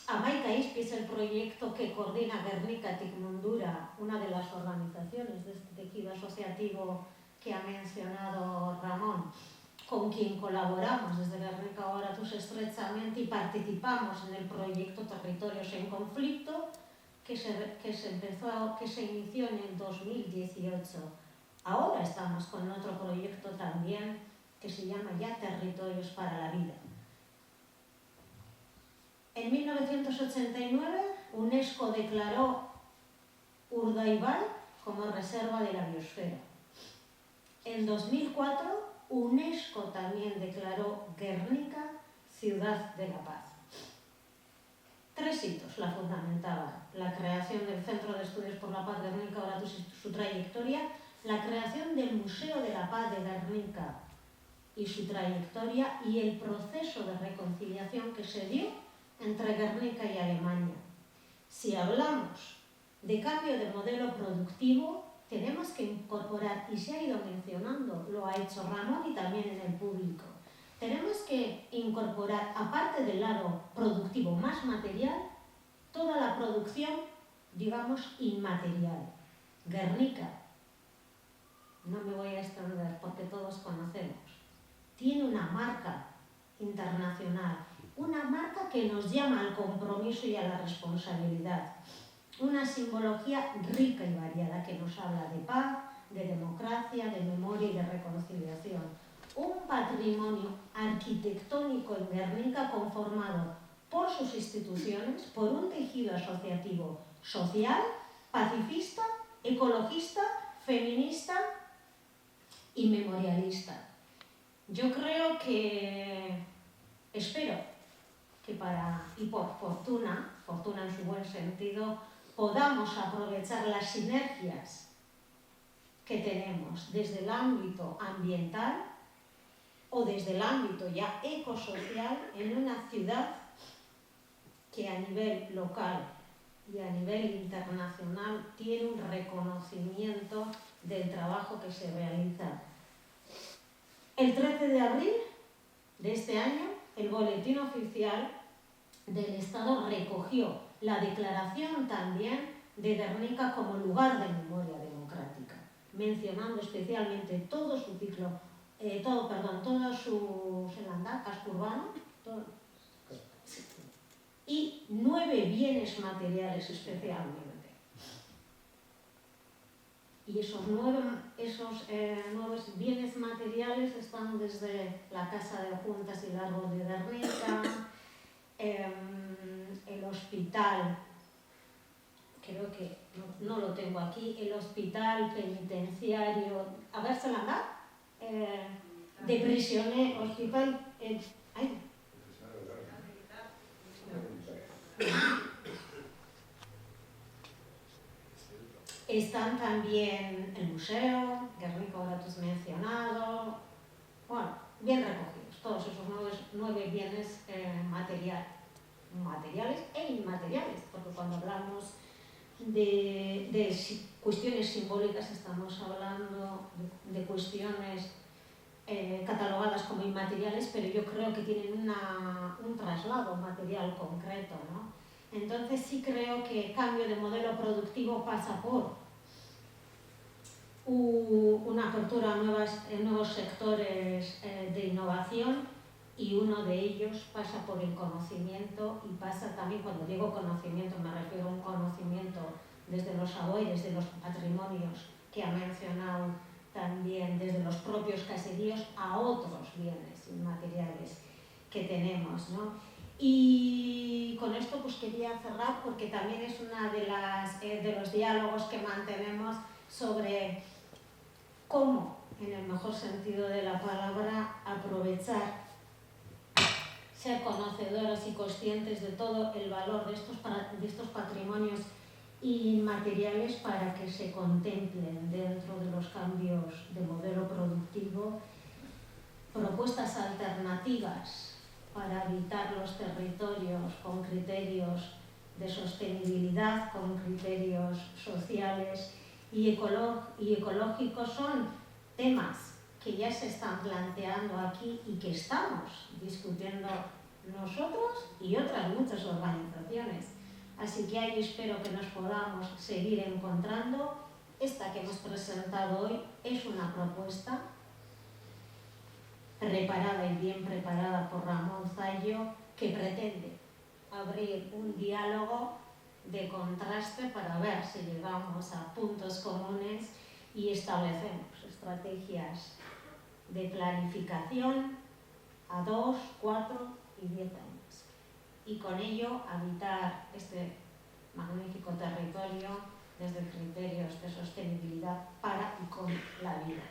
Amaika Ispi es el proyecto que coordina Guernica-Tic Mundura, una de las organizaciones de este tejido asociativo que ha mencionado Ramón, con quien colaboramos desde Guernica Oratus estrechamente y participamos en el proyecto Territorios en Conflicto, que se inició en el 2018. Ahora estamos con otro proyecto también que se llama ya Territorios para la Vida. En 1989, UNESCO declaró Urdaibai como reserva de la biosfera. En 2004, UNESCO también declaró Guernica ciudad de la paz. 3 hitos la fundamentaban: la creación del Centro de Estudios por la Paz de Guernica, ahora su trayectoria, la creación del Museo de la Paz de Guernica y su trayectoria, y el proceso de reconciliación que se dio entre Guernica y Alemania. Si hablamos de cambio de modelo productivo, tenemos que incorporar, y se ha ido mencionando, lo ha hecho Ramón y también en el público, tenemos que incorporar, aparte del lado productivo más material, toda la producción, digamos, inmaterial. Guernica, no me voy a extender porque todos conocemos, tiene una marca internacional, una marca que nos llama al compromiso y a la responsabilidad, una simbología rica y variada que nos habla de paz, de democracia, de memoria y de reconciliación. Un patrimonio arquitectónico en Guernica conformado por sus instituciones, por un tejido asociativo social, pacifista, ecologista, feminista y memorialista. Yo creo que, espero que por fortuna en su buen sentido, podamos aprovechar las sinergias que tenemos desde el ámbito ambiental o desde el ámbito ya ecosocial en una ciudad que a nivel local y a nivel internacional tiene un reconocimiento del trabajo que se realiza. El 13 de abril de este año, el Boletín Oficial del Estado recogió la declaración también de Guernica como lugar de memoria democrática, mencionando especialmente todo su ciclo, todo su casco urbano y 9 bienes materiales especialmente. Y esos 9 bienes materiales están desde la Casa de Juntas y el Árbol de Guernica, el hospital, creo que no lo tengo aquí, el hospital penitenciario, a ver, ¿se la da? De prisioneros, hospital... Están también el museo, Guernica, ahora tú has mencionado, bueno, bien recogidos, todos esos 9 bienes materiales e inmateriales, porque cuando hablamos de cuestiones simbólicas estamos hablando de cuestiones catalogadas como inmateriales, pero yo creo que tienen un traslado material concreto, ¿no? Entonces sí creo que el cambio de modelo productivo pasa por una apertura a nuevos sectores de innovación, y uno de ellos pasa por el conocimiento, y pasa también, cuando digo conocimiento me refiero a un conocimiento desde los saberes, desde los patrimonios que ha mencionado también, desde los propios caseríos a otros bienes inmateriales que tenemos, ¿no? Y con esto pues quería cerrar, porque también es una de los diálogos que mantenemos sobre cómo, en el mejor sentido de la palabra, aprovechar, ser conocedores y conscientes de todo el valor de estos patrimonios inmateriales para que se contemplen dentro de los cambios de modelo productivo, propuestas alternativas para habitar los territorios con criterios de sostenibilidad, con criterios sociales y ecológicos. Son temas que ya se están planteando aquí y que estamos discutiendo nosotros y otras muchas organizaciones. Así que ahí espero que nos podamos seguir encontrando. Esta que hemos presentado hoy es una propuesta preparada y bien preparada por Ramón Zallo, que pretende abrir un diálogo de contraste para ver si llegamos a puntos comunes y establecemos estrategias de planificación a 2, 4 y 10 años. Y con ello habitar este magnífico territorio desde criterios de sostenibilidad para y con la vida.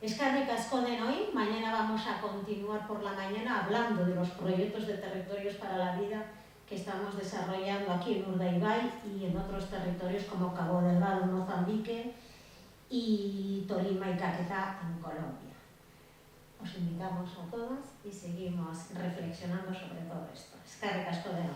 Eskerrik asko denoi, mañana vamos a continuar por la mañana hablando de los proyectos de territorios para la vida que estamos desarrollando aquí en Urdaibai y en otros territorios como Cabo Delgado en Mozambique y Tolima y Caquetá en Colombia. Os invitamos a todos y seguimos reflexionando sobre todo esto. Eskerrik asko denoi.